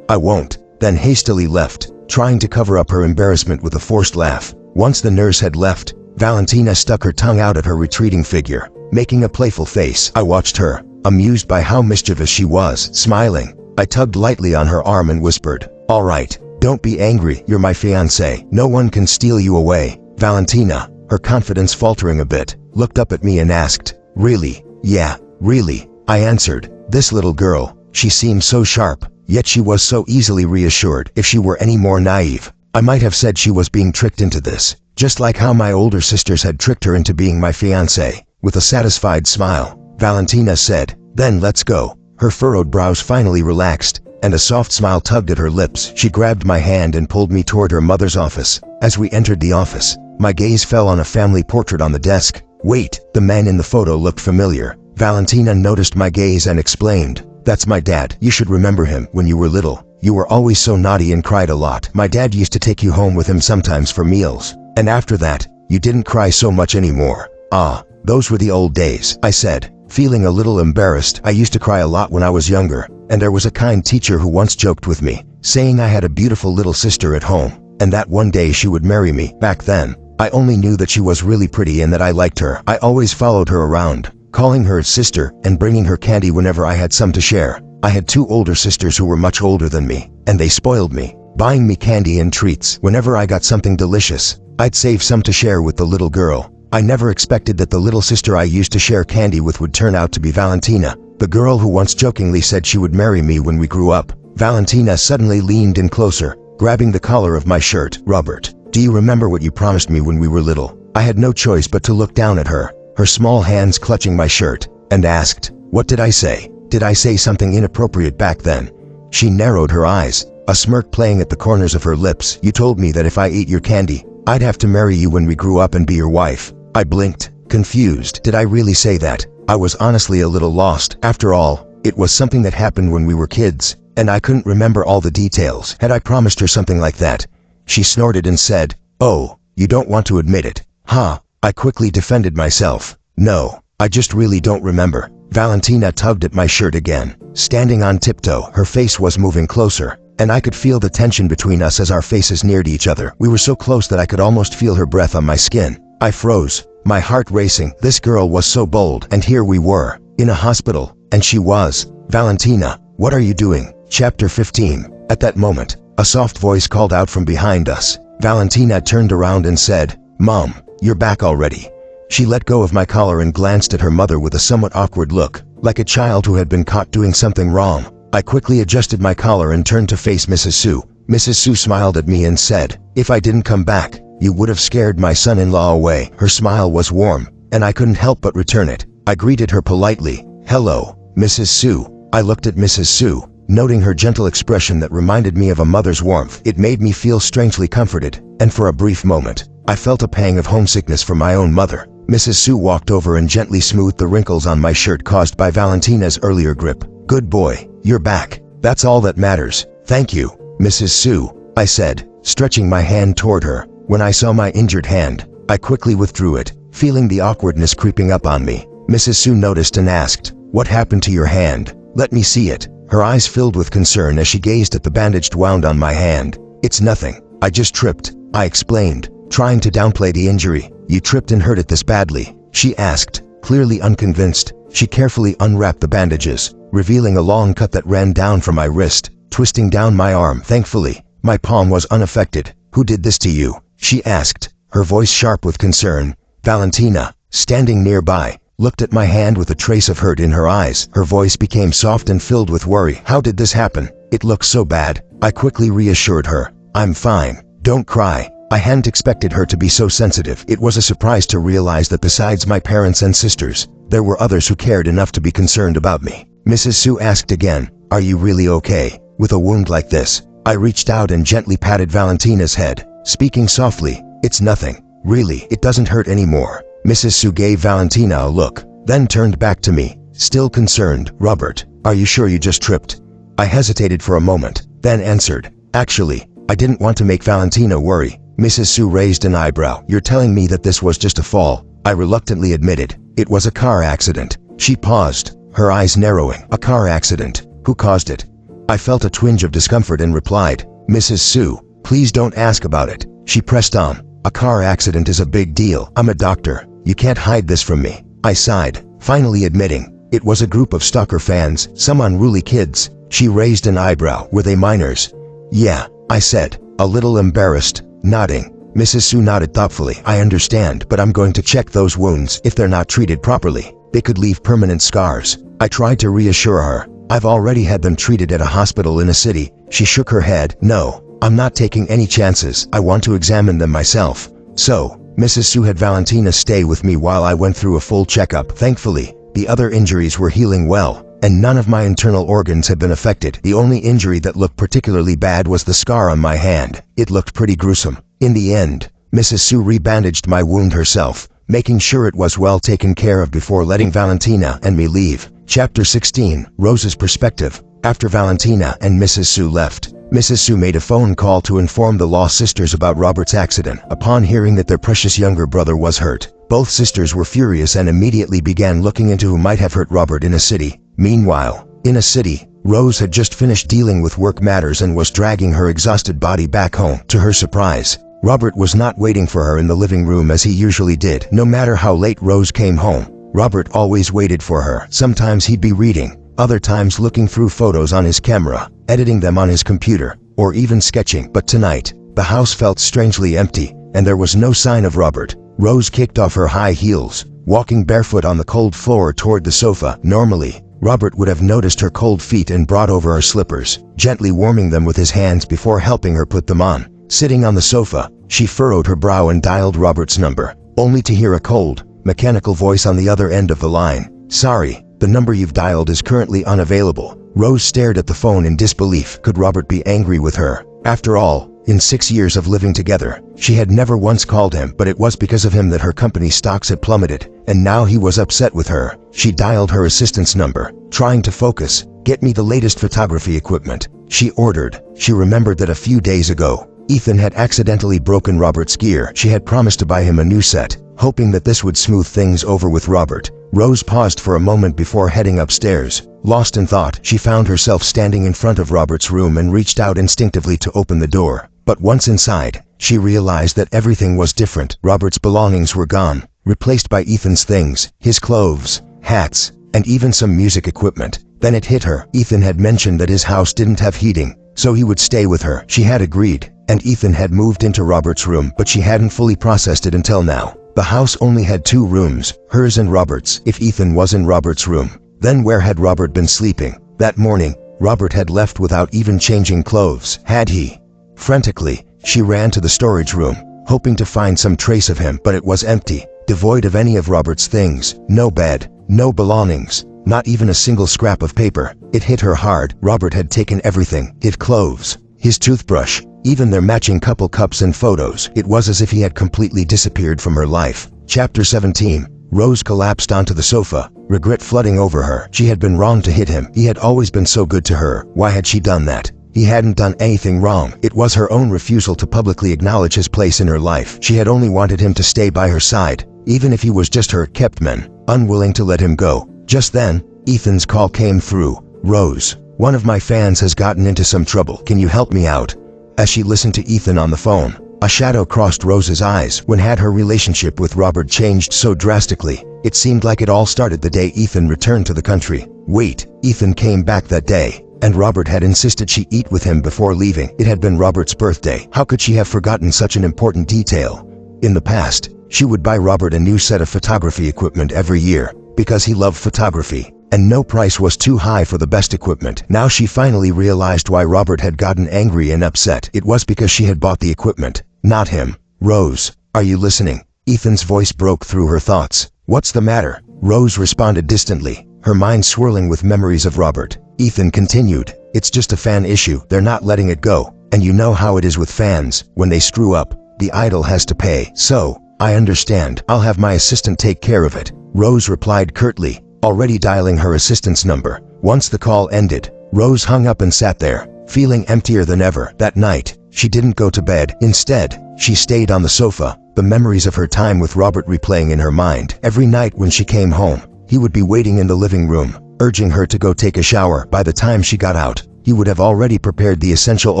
I won't," then hastily left, trying to cover up her embarrassment with a forced laugh. Once the nurse had left, Valentina stuck her tongue out at her retreating figure, making a playful face. I watched her, amused by how mischievous she was. Smiling, I tugged lightly on her arm and whispered, "All right, don't be angry. You're my fiancé. No one can steal you away." Valentina, her confidence faltering a bit, looked up at me and asked, "Really?" "Yeah, really," I answered. This little girl, she seemed so sharp, yet she was so easily reassured. If she were any more naive, I might have said she was being tricked into this, just like how my older sisters had tricked her into being my fiancé. With a satisfied smile, Valentina said, "Then let's go." Her furrowed brows finally relaxed, and a soft smile tugged at her lips. She grabbed my hand and pulled me toward her mother's office. As we entered the office, my gaze fell on a family portrait on the desk. Wait, the man in the photo looked familiar. Valentina noticed my gaze and explained, "That's my dad. You should remember him. When you were little, you were always so naughty and cried a lot. My dad used to take you home with him sometimes for meals. And after that, you didn't cry so much anymore." "Ah, those were the old days," I said, feeling a little embarrassed. I used to cry a lot when I was younger, and there was a kind teacher who once joked with me, saying I had a beautiful little sister at home, and that one day she would marry me. Back then, I only knew that she was really pretty and that I liked her. I always followed her around, calling her sister and bringing her candy whenever I had some to share. I had two older sisters who were much older than me, and they spoiled me, buying me candy and treats. Whenever I got something delicious, I'd save some to share with the little girl. I never expected that the little sister I used to share candy with would turn out to be Valentina, the girl who once jokingly said she would marry me when we grew up. Valentina suddenly leaned in closer, grabbing the collar of my shirt. "Robert, do you remember what you promised me when we were little?" I had no choice but to look down at her, her small hands clutching my shirt, and asked, "What did I say? Did I say something inappropriate back then?" She narrowed her eyes, a smirk playing at the corners of her lips. "You told me that if I ate your candy, I'd have to marry you when we grew up and be your wife." I blinked, confused. Did I really say that? I was honestly a little lost. After all, it was something that happened when we were kids, and I couldn't remember all the details. Had I promised her something like that? She snorted and said, "Oh, you don't want to admit it, huh?" I quickly defended myself. "No, I just really don't remember." Valentina tugged at my shirt again. Standing on tiptoe, her face was moving closer, and I could feel the tension between us as our faces neared each other. We were so close that I could almost feel her breath on my skin. I froze, my heart racing. This girl was so bold, and here we were, in a hospital, and she was. "Valentina, what are you doing?" Chapter 15. At that moment, a soft voice called out from behind us. Valentina turned around and said, "Mom, you're back already." She let go of my collar and glanced at her mother with a somewhat awkward look, like a child who had been caught doing something wrong. I quickly adjusted my collar and turned to face Mrs. Su. Mrs. Su smiled at me and said, "If I didn't come back, you would have scared my son-in-law away." Her smile was warm, and I couldn't help but return it. I greeted her politely. "Hello, Mrs. Su." I looked at Mrs. Su, Noting her gentle expression that reminded me of a mother's warmth, it made me feel strangely comforted, and for a brief moment, I felt a pang of homesickness for my own mother. Mrs. Sue walked over and gently smoothed the wrinkles on my shirt caused by Valentina's earlier grip. "Good boy, you're back. That's all that matters. Thank you, Mrs. Sue," I said, stretching my hand toward her. When I saw my injured hand, I quickly withdrew it, feeling the awkwardness creeping up on me. Mrs. Sue noticed and asked, "What happened to your hand? Let me see it." Her eyes filled with concern as she gazed at the bandaged wound on my hand. "It's nothing. I just tripped," I explained, trying to downplay the injury. "You tripped and hurt it this badly?" she asked, clearly unconvinced. She carefully unwrapped the bandages, revealing a long cut that ran down from my wrist, twisting down my arm. Thankfully, my palm was unaffected. "Who did this to you?" she asked, her voice sharp with concern. Valentina, standing nearby, looked at my hand with a trace of hurt in her eyes. Her voice became soft and filled with worry. "How did this happen? It looks so bad." I quickly reassured her. "I'm fine. Don't cry." I hadn't expected her to be so sensitive. It was a surprise to realize that besides my parents and sisters, there were others who cared enough to be concerned about me. Mrs. Sue asked again, "Are you really okay with a wound like this?" I reached out and gently patted Valentina's head, speaking softly. "It's nothing. Really, it doesn't hurt anymore." Mrs. Sue gave Valentina a look, then turned back to me, still concerned. "Robert, are you sure you just tripped?" I hesitated for a moment, then answered, "Actually, I didn't want to make Valentina worry." Mrs. Sue raised an eyebrow. "You're telling me that this was just a fall?" I reluctantly admitted. "It was a car accident." She paused, her eyes narrowing. "A car accident? Who caused it?" I felt a twinge of discomfort and replied, "Mrs. Sue, please don't ask about it." She pressed on. "A car accident is a big deal. I'm a doctor. You can't hide this from me." I sighed, finally admitting, "It was a group of stalker fans, some unruly kids." She raised an eyebrow. "Were they minors?" "Yeah," I said, a little embarrassed, nodding. Mrs. Sue nodded thoughtfully. "I understand, but I'm going to check those wounds. If they're not treated properly, they could leave permanent scars." I tried to reassure her. "I've already had them treated at a hospital in a city." She shook her head. "No, I'm not taking any chances. I want to examine them myself." So, Mrs. Sue had Valentina stay with me while I went through a full checkup. Thankfully, the other injuries were healing well, and none of my internal organs had been affected. The only injury that looked particularly bad was the scar on my hand. It looked pretty gruesome. In the end, Mrs. Sue rebandaged my wound herself, making sure it was well taken care of before letting Valentina and me leave. Chapter 16, Rose's Perspective. After Valentina and Mrs. Sue left, Mrs. Sue made a phone call to inform the Law sisters about Robert's accident. Upon hearing that their precious younger brother was hurt, both sisters were furious and immediately began looking into who might have hurt Robert in a city. Meanwhile, in a city, Rose had just finished dealing with work matters and was dragging her exhausted body back home. To her surprise, Robert was not waiting for her in the living room as he usually did. No matter how late Rose came home, Robert always waited for her. Sometimes he'd be reading, other times looking through photos on his camera, editing them on his computer, or even sketching. But tonight, the house felt strangely empty, and there was no sign of Robert. Rose kicked off her high heels, walking barefoot on the cold floor toward the sofa. Normally, Robert would have noticed her cold feet and brought over her slippers, gently warming them with his hands before helping her put them on. Sitting on the sofa, she furrowed her brow and dialed Robert's number, only to hear a cold, mechanical voice on the other end of the line. "Sorry, the number you've dialed is currently unavailable." Rose stared at the phone in disbelief. Could Robert be angry with her? After all, in 6 years of living together, she had never once called him, but it was because of him that her company stocks had plummeted, and now he was upset with her. She dialed her assistant's number, trying to focus. "Get me the latest photography equipment," she ordered. She remembered that a few days ago, Ethan had accidentally broken Robert's gear. She had promised to buy him a new set, hoping that this would smooth things over with Robert. Rose paused for a moment before heading upstairs. Lost in thought, she found herself standing in front of Robert's room and reached out instinctively to open the door. But once inside, she realized that everything was different. Robert's belongings were gone, replaced by Ethan's things, his clothes, hats, and even some music equipment. Then it hit her. Ethan had mentioned that his house didn't have heating, so he would stay with her. She had agreed, and Ethan had moved into Robert's room, but she hadn't fully processed it until now. The house only had 2 rooms, hers and Robert's. If Ethan was in Robert's room, then where had Robert been sleeping? That morning, Robert had left without even changing clothes. Had he? Frantically, she ran to the storage room, hoping to find some trace of him, but it was empty, devoid of any of Robert's things. No bed, no belongings, Not even a single scrap of paper. It hit her hard. Robert had taken everything. His clothes, his toothbrush, even their matching couple cups and photos. It was as if he had completely disappeared from her life. Chapter 17. Rose collapsed onto the sofa, regret flooding over her. She had been wrong to hit him. He had always been so good to her. Why had she done that? He hadn't done anything wrong. It was her own refusal to publicly acknowledge his place in her life. She had only wanted him to stay by her side, even if he was just her kept man, unwilling to let him go. Just then, Ethan's call came through. Rose, one of my fans has gotten into some trouble. Can you help me out? As she listened to Ethan on the phone, a shadow crossed Rose's eyes. When had her relationship with Robert changed so drastically? It seemed like it all started the day Ethan returned to the country. Wait, Ethan came back that day, and Robert had insisted she eat with him before leaving. It had been Robert's birthday. How could she have forgotten such an important detail? In the past, she would buy Robert a new set of photography equipment every year, because he loved photography, and no price was too high for the best equipment. Now she finally realized why Robert had gotten angry and upset. It was because she had bought the equipment, not him. Rose, are you listening? Ethan's voice broke through her thoughts. What's the matter? Rose responded distantly, her mind swirling with memories of Robert. Ethan continued, it's just a fan issue. They're not letting it go. And you know how it is with fans. When they screw up, the idol has to pay. So, I understand. I'll have my assistant take care of it. Rose replied curtly, already dialing her assistant's number. Once the call ended, Rose hung up and sat there, feeling emptier than ever. That night, she didn't go to bed. Instead, she stayed on the sofa, the memories of her time with Robert replaying in her mind. Every night when she came home, he would be waiting in the living room, urging her to go take a shower. By the time she got out, he would have already prepared the essential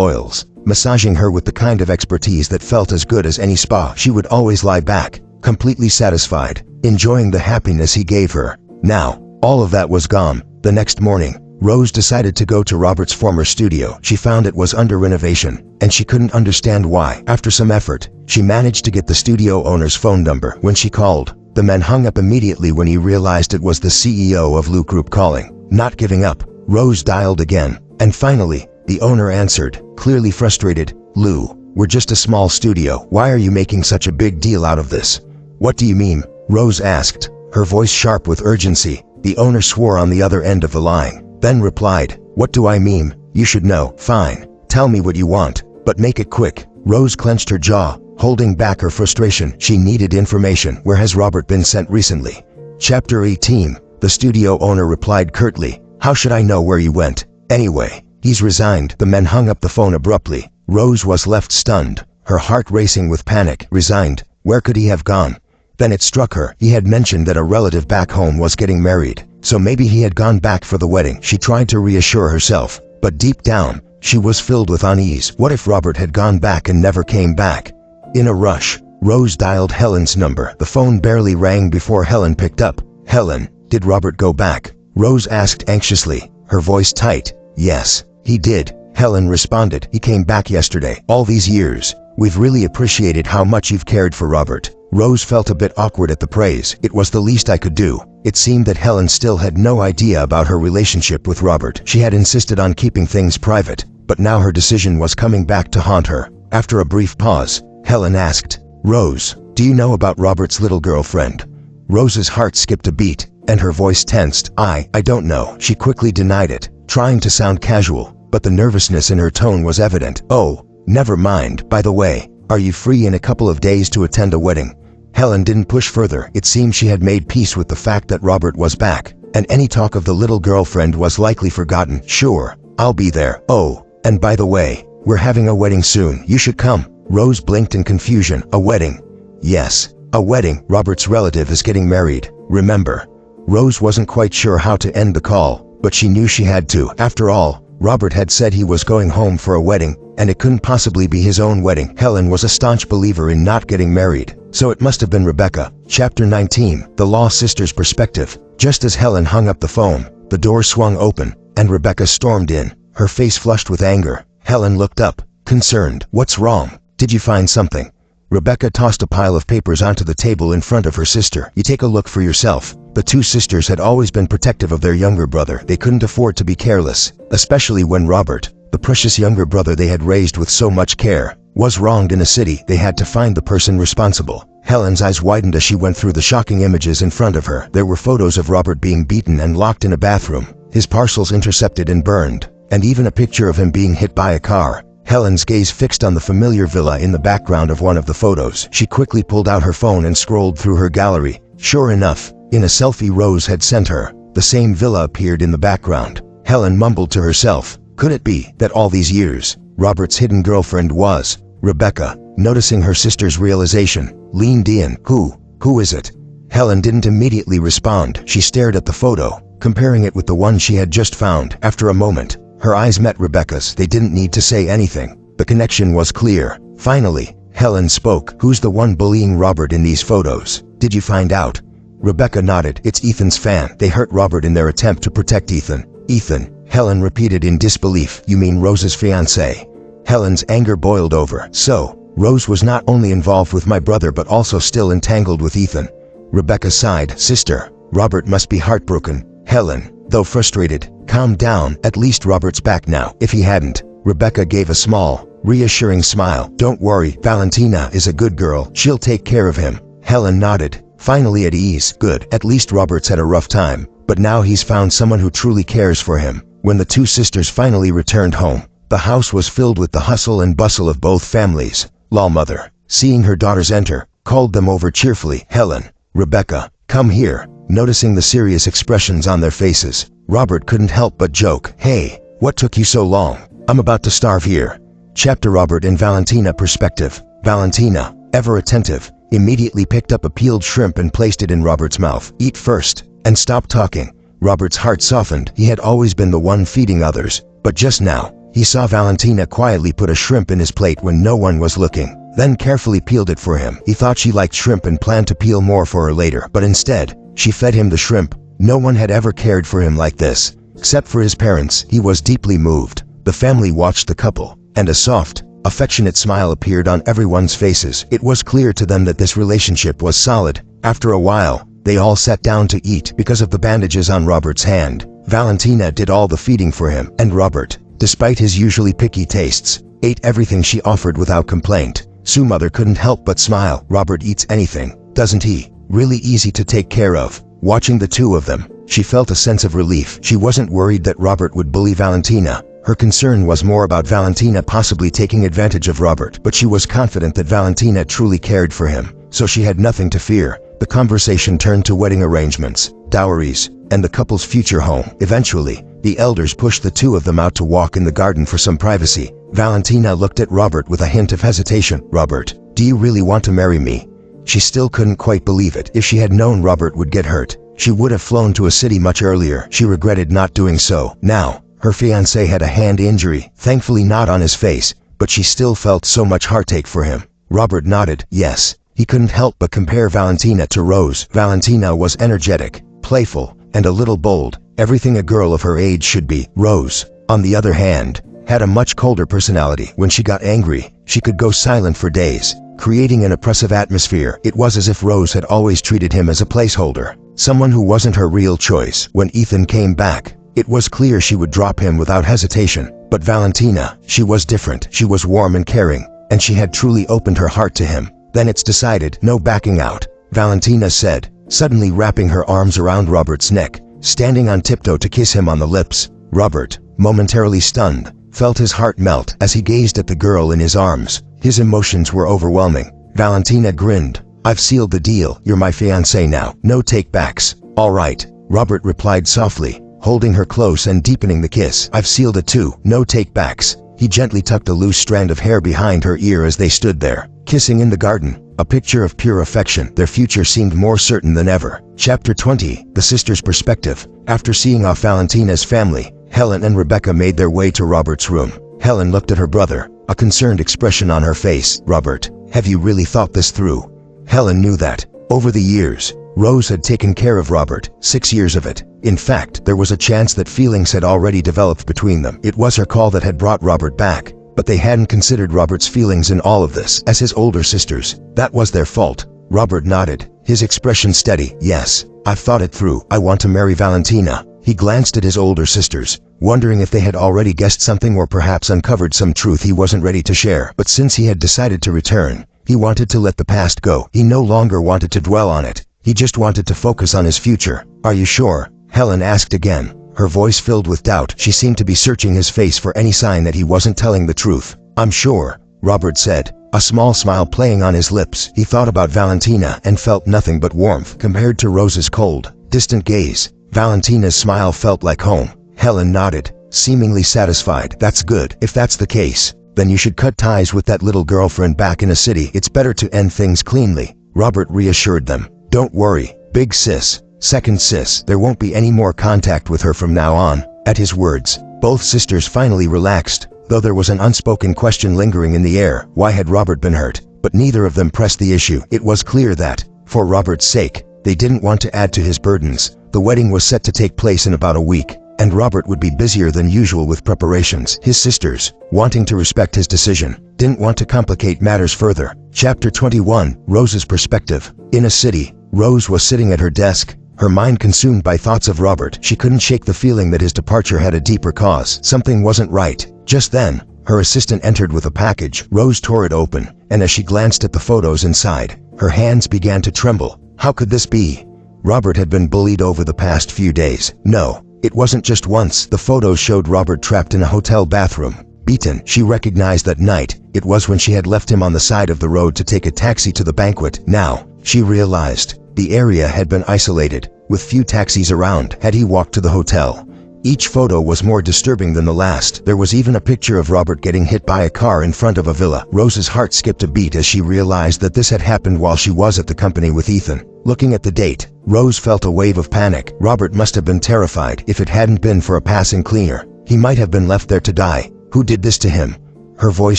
oils, massaging her with the kind of expertise that felt as good as any spa. She would always lie back, completely satisfied, enjoying the happiness he gave her. Now, all of that was gone. The next morning, Rose decided to go to Robert's former studio. She found it was under renovation, and she couldn't understand why. After some effort, she managed to get the studio owner's phone number. When she called, the man hung up immediately when he realized it was the CEO of Lou Group calling. Not giving up, Rose dialed again, and finally, the owner answered, clearly frustrated. Lou, we're just a small studio. Why are you making such a big deal out of this? What do you mean? Rose asked, her voice sharp with urgency. The owner swore on the other end of the line, then replied, what do I mean? You should know. Fine, tell me what you want, but make it quick. Rose clenched her jaw, holding back her frustration. She needed information. Where has Robert been sent recently? Chapter 18. The studio owner replied curtly, how should I know where he went? Anyway, he's resigned. The man hung up the phone abruptly. Rose was left stunned, her heart racing with panic. Resigned? Where could he have gone? Then it struck her. He had mentioned that a relative back home was getting married, so maybe he had gone back for the wedding. She tried to reassure herself, but deep down, she was filled with unease. What if Robert had gone back and never came back? In a rush, Rose dialed Helen's number. The phone barely rang before Helen picked up. Helen, did Robert go back? Rose asked anxiously, her voice tight. Yes, he did. Helen responded. He came back yesterday. All these years, we've really appreciated how much you've cared for Robert. Rose felt a bit awkward at the praise. It was the least I could do. It seemed that Helen still had no idea about her relationship with Robert. She had insisted on keeping things private, but now her decision was coming back to haunt her. After a brief pause, Helen asked, Rose, do you know about Robert's little girlfriend? Rose's heart skipped a beat, and her voice tensed. I don't know. She quickly denied it, trying to sound casual, but the nervousness in her tone was evident. Oh, never mind. By the way, are you free in a couple of days to attend a wedding? Helen didn't push further. It seemed she had made peace with the fact that Robert was back, and any talk of the little girlfriend was likely forgotten. Sure, I'll be there. Oh, and by the way, we're having a wedding soon. You should come. Rose blinked in confusion. A wedding? Yes, a wedding. Robert's relative is getting married, remember? Rose wasn't quite sure how to end the call, but she knew she had to. After all, Robert had said he was going home for a wedding, and it couldn't possibly be his own wedding. Helen was a staunch believer in not getting married, so it must have been Rebecca. Chapter 19. The Law Sisters' Perspective. Just as Helen hung up the phone, the door swung open, and Rebecca stormed in, her face flushed with anger. Helen looked up, concerned. What's wrong? Did you find something? Rebecca tossed a pile of papers onto the table in front of her sister. You take a look for yourself. The two sisters had always been protective of their younger brother. They couldn't afford to be careless, especially when Robert, the precious younger brother they had raised with so much care, was wronged in a city. They had to find the person responsible. Helen's eyes widened as she went through the shocking images in front of her. There were photos of Robert being beaten and locked in a bathroom, his parcels intercepted and burned, and even a picture of him being hit by a car. Helen's gaze fixed on the familiar villa in the background of one of the photos. She quickly pulled out her phone and scrolled through her gallery. Sure enough, in a selfie Rose had sent her, the same villa appeared in the background. Helen mumbled to herself, could it be that all these years, Robert's hidden girlfriend was Rebecca? Noticing her sister's realization, leaned in. Who is it? Helen didn't immediately respond. She stared at the photo, comparing it with the one she had just found. After a moment, her eyes met Rebecca's. They didn't need to say anything. The connection was clear. Finally, Helen spoke. Who's the one bullying Robert in these photos? Did you find out? Rebecca nodded. It's Ethan's fan. They hurt Robert in their attempt to protect Ethan. Ethan, Helen repeated in disbelief. You mean Rose's fiancé? Helen's anger boiled over. So, Rose was not only involved with my brother but also still entangled with Ethan. Rebecca sighed. Sister, Robert must be heartbroken. Helen, though frustrated, calmed down. At least Robert's back now. If he hadn't, Rebecca gave a small, reassuring smile. Don't worry, Valentina is a good girl. She'll take care of him. Helen nodded, finally at ease. Good. At least Robert's had a rough time, but now he's found someone who truly cares for him. When the two sisters finally returned home, the house was filled with the hustle and bustle of both families. Lal mother, seeing her daughters enter, called them over cheerfully. Helen, Rebecca, come here. Noticing the serious expressions on their faces, Robert couldn't help but joke. Hey, what took you so long? I'm about to starve here. Chapter Robert and Valentina perspective. Valentina, ever attentive, immediately picked up a peeled shrimp and placed it in Robert's mouth. Eat first, and stop talking. Robert's heart softened. He had always been the one feeding others, but just now, he saw Valentina quietly put a shrimp in his plate when no one was looking, then carefully peeled it for him. He thought she liked shrimp and planned to peel more for her later, but instead, she fed him the shrimp. No one had ever cared for him like this. Except for his parents. He was deeply moved. The family watched the couple, and a soft, affectionate smile appeared on everyone's faces. It was clear to them that this relationship was solid. After a while, they all sat down to eat. Because of the bandages on Robert's hand, Valentina did all the feeding for him, and Robert, despite his usually picky tastes, ate everything she offered without complaint. Sue's mother couldn't help but smile. Robert eats anything, doesn't he? Really easy to take care of. Watching the two of them, she felt a sense of relief. She wasn't worried that Robert would bully Valentina. Her concern was more about Valentina possibly taking advantage of Robert, but she was confident that Valentina truly cared for him, so she had nothing to fear. The conversation turned to wedding arrangements, dowries, and the couple's future home. Eventually, the elders pushed the two of them out to walk in the garden for some privacy. Valentina looked at Robert with a hint of hesitation. Robert, do you really want to marry me? She still couldn't quite believe it. If she had known Robert would get hurt, she would have flown to a city much earlier. She regretted not doing so. Now, her fiancé had a hand injury, thankfully not on his face, but she still felt so much heartache for him. Robert nodded, yes. He couldn't help but compare Valentina to Rose. Valentina was energetic, playful, and a little bold, everything a girl of her age should be. Rose, on the other hand, had a much colder personality. When she got angry, she could go silent for days, creating an oppressive atmosphere. It was as if Rose had always treated him as a placeholder, someone who wasn't her real choice. When Ethan came back, it was clear she would drop him without hesitation. But Valentina, she was different. She was warm and caring, and she had truly opened her heart to him. Then it's decided, no backing out, Valentina said, suddenly wrapping her arms around Robert's neck, standing on tiptoe to kiss him on the lips. Robert, momentarily stunned, felt his heart melt as he gazed at the girl in his arms. His emotions were overwhelming. Valentina grinned. I've sealed the deal. You're my fiancé now. No take-backs. All right, Robert replied softly, holding her close and deepening the kiss. I've sealed it too. No take-backs. He gently tucked a loose strand of hair behind her ear as they stood there, kissing in the garden, a picture of pure affection. Their future seemed more certain than ever. Chapter 20, The Sisters' Perspective. After seeing off Valentina's family, Helen and Rebecca made their way to Robert's room. Helen looked at her brother, a concerned expression on her face. Robert, have you really thought this through? Helen knew that, over the years, Rose had taken care of Robert, 6 years of it. In fact, there was a chance that feelings had already developed between them. It was her call that had brought Robert back, but they hadn't considered Robert's feelings in all of this. As his older sisters, that was their fault. Robert nodded, his expression steady. Yes, I've thought it through. I want to marry Valentina. He glanced at his older sisters, wondering if they had already guessed something or perhaps uncovered some truth he wasn't ready to share. But since he had decided to return, He wanted to let the past go. He no longer wanted to dwell on it. He just wanted to focus on his future. "Are you sure?" Helen asked again, her voice filled with doubt. She seemed to be searching his face for any sign that he wasn't telling the truth. "I'm sure," Robert said, a small smile playing on his lips. He thought about Valentina and felt nothing but warmth compared to Rose's cold, distant gaze. Valentina's smile felt like home. Helen nodded, seemingly satisfied. "That's good. If that's the case, then you should cut ties with that little girlfriend back in a city. It's better to end things cleanly," Robert reassured them. "Don't worry, big sis, second sis, there won't be any more contact with her from now on." At his words, both sisters finally relaxed, though there was an unspoken question lingering in the air. Why had Robert been hurt? But neither of them pressed the issue. It was clear that, for Robert's sake, they didn't want to add to his burdens. The wedding was set to take place in about a week, and Robert would be busier than usual with preparations. His sisters, wanting to respect his decision, didn't want to complicate matters further. Chapter 21, Rose's Perspective. In a city, Rose was sitting at her desk, her mind consumed by thoughts of Robert. She couldn't shake the feeling that his departure had a deeper cause. Something wasn't right. Just then, her assistant entered with a package. Rose tore it open, and as she glanced at the photos inside, her hands began to tremble. How could this be? Robert had been bullied over the past few days. No, it wasn't just once. The photos showed Robert trapped in a hotel bathroom, beaten. She recognized that night. It was when she had left him on the side of the road to take a taxi to the banquet. Now, she realized, the area had been isolated, with few taxis around. Had he walked to the hotel? Each photo was more disturbing than the last. There was even a picture of Robert getting hit by a car in front of a villa. Rose's heart skipped a beat as she realized that this had happened while she was at the company with Ethan. Looking at the date, Rose felt a wave of panic. Robert must have been terrified. If it hadn't been for a passing cleaner, he might have been left there to die. Who did this to him? Her voice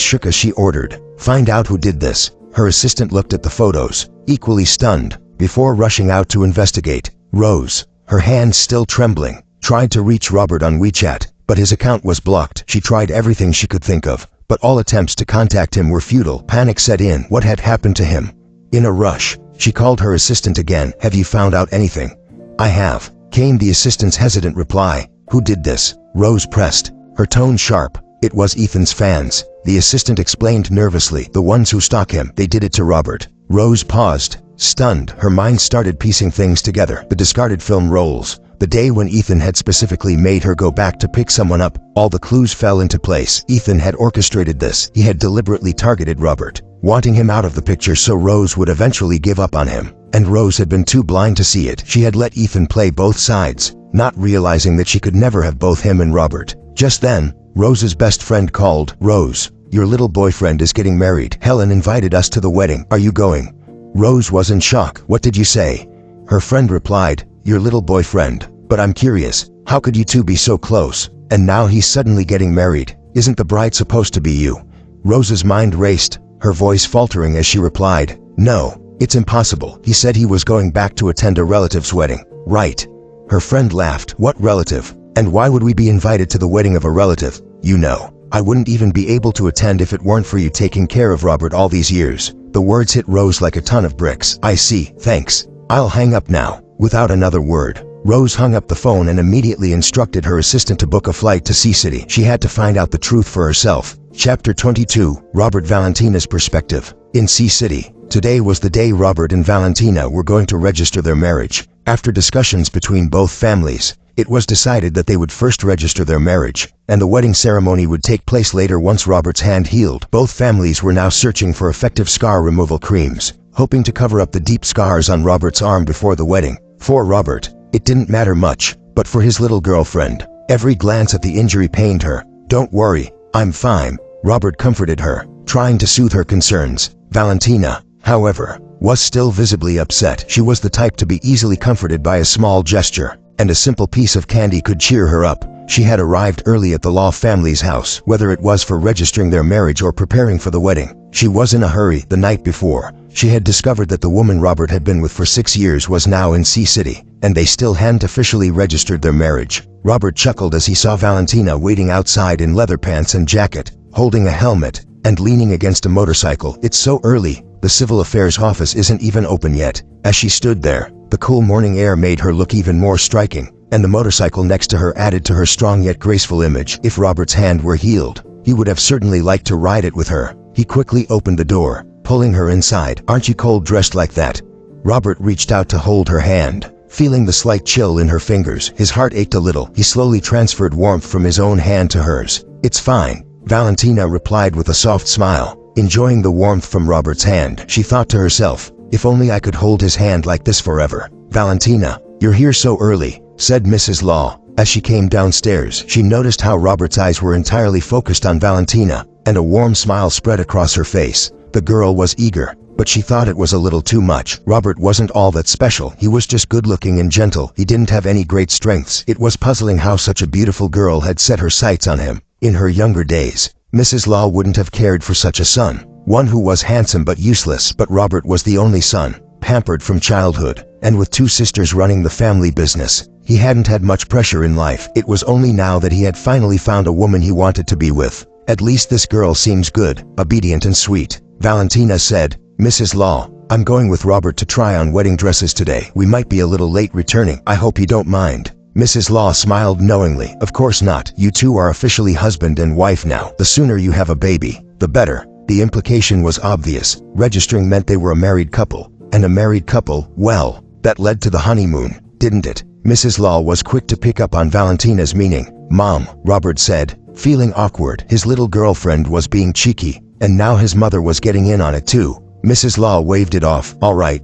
shook as she ordered, "Find out who did this." Her assistant looked at the photos, equally stunned, before rushing out to investigate. Rose, her hands still trembling, tried to reach Robert on WeChat, but his account was blocked. She tried everything she could think of, but all attempts to contact him were futile. Panic set in. What had happened to him? In a rush, she called her assistant again. "Have you found out anything?" "I have," came the assistant's hesitant reply. "Who did this?" Rose pressed, her tone sharp. "It was Ethan's fans," the assistant explained nervously. "The ones who stalk him. They did it to Robert." Rose paused, stunned. Her mind started piecing things together. The discarded film rolls. The day when Ethan had specifically made her go back to pick someone up. All the clues fell into place. Ethan had orchestrated this. He had deliberately targeted Robert, wanting him out of the picture so Rose would eventually give up on him. And Rose had been too blind to see it. She had let Ethan play both sides, not realizing that she could never have both him and Robert. Just then, Rose's best friend called. "Rose, your little boyfriend is getting married. Helen invited us to the wedding. Are you going?" Rose was in shock. "What did you say?" Her friend replied, "Your little boyfriend. But I'm curious, how could you two be so close? And now he's suddenly getting married. Isn't the bride supposed to be you?" Rose's mind raced, her voice faltering as she replied, "No, it's impossible. He said he was going back to attend a relative's wedding." "Right." Her friend laughed. "What relative? And why would we be invited to the wedding of a relative? You know, I wouldn't even be able to attend if it weren't for you taking care of Robert all these years." The words hit Rose like a ton of bricks. "I see, thanks. I'll hang up now." Without another word, Rose hung up the phone and immediately instructed her assistant to book a flight to Sea City. She had to find out the truth for herself. Chapter 22, Robert Valentina's Perspective. In Sea City, today was the day Robert and Valentina were going to register their marriage. After discussions between both families, it was decided that they would first register their marriage, and the wedding ceremony would take place later once Robert's hand healed. Both families were now searching for effective scar removal creams, hoping to cover up the deep scars on Robert's arm before the wedding. For Robert, it didn't matter much, but for his little girlfriend, every glance at the injury pained her. "Don't worry, I'm fine," Robert comforted her, trying to soothe her concerns. Valentina, however, was still visibly upset. She was the type to be easily comforted by a small gesture, and a simple piece of candy could cheer her up. She had arrived early at the Law family's house, whether it was for registering their marriage or preparing for the wedding. She was in a hurry. The night before, she had discovered that the woman Robert had been with for 6 years was now in Sea City, and they still hadn't officially registered their marriage. Robert chuckled as he saw Valentina waiting outside in leather pants and jacket, holding a helmet, and leaning against a motorcycle. "It's so early. The civil affairs office isn't even open yet." As she stood there, the cool morning air made her look even more striking, and the motorcycle next to her added to her strong yet graceful image. If Robert's hand were healed, he would have certainly liked to ride it with her. He quickly opened the door, pulling her inside. "Aren't you cold dressed like that?" Robert reached out to hold her hand. Feeling the slight chill in her fingers, his heart ached a little. He slowly transferred warmth from his own hand to hers. "It's fine," Valentina replied with a soft smile. Enjoying the warmth from Robert's hand, she thought to herself, "If only I could hold his hand like this forever." "Valentina, you're here so early," said Mrs. Law. As she came downstairs, she noticed how Robert's eyes were entirely focused on Valentina, and a warm smile spread across her face. The girl was eager, but she thought it was a little too much. Robert wasn't all that special. He was just good-looking and gentle. He didn't have any great strengths. It was puzzling how such a beautiful girl had set her sights on him. In her younger days, Mrs. Law wouldn't have cared for such a son, one who was handsome but useless. But Robert was the only son, pampered from childhood, and with two sisters running the family business. He hadn't had much pressure in life. It was only now that he had finally found a woman he wanted to be with. "At least this girl seems good, obedient and sweet," Valentina said. "Mrs. Law, I'm going with Robert to try on wedding dresses today. We might be a little late returning. I hope you don't mind." Mrs. Law smiled knowingly. "Of course not. You two are officially husband and wife now. The sooner you have a baby, the better." The implication was obvious. Registering meant they were a married couple. And a married couple, well, that led to the honeymoon, didn't it? Mrs. Law was quick to pick up on Valentina's meaning. "Mom," Robert said, feeling awkward. His little girlfriend was being cheeky, and now his mother was getting in on it too. Mrs. Law waved it off. All right,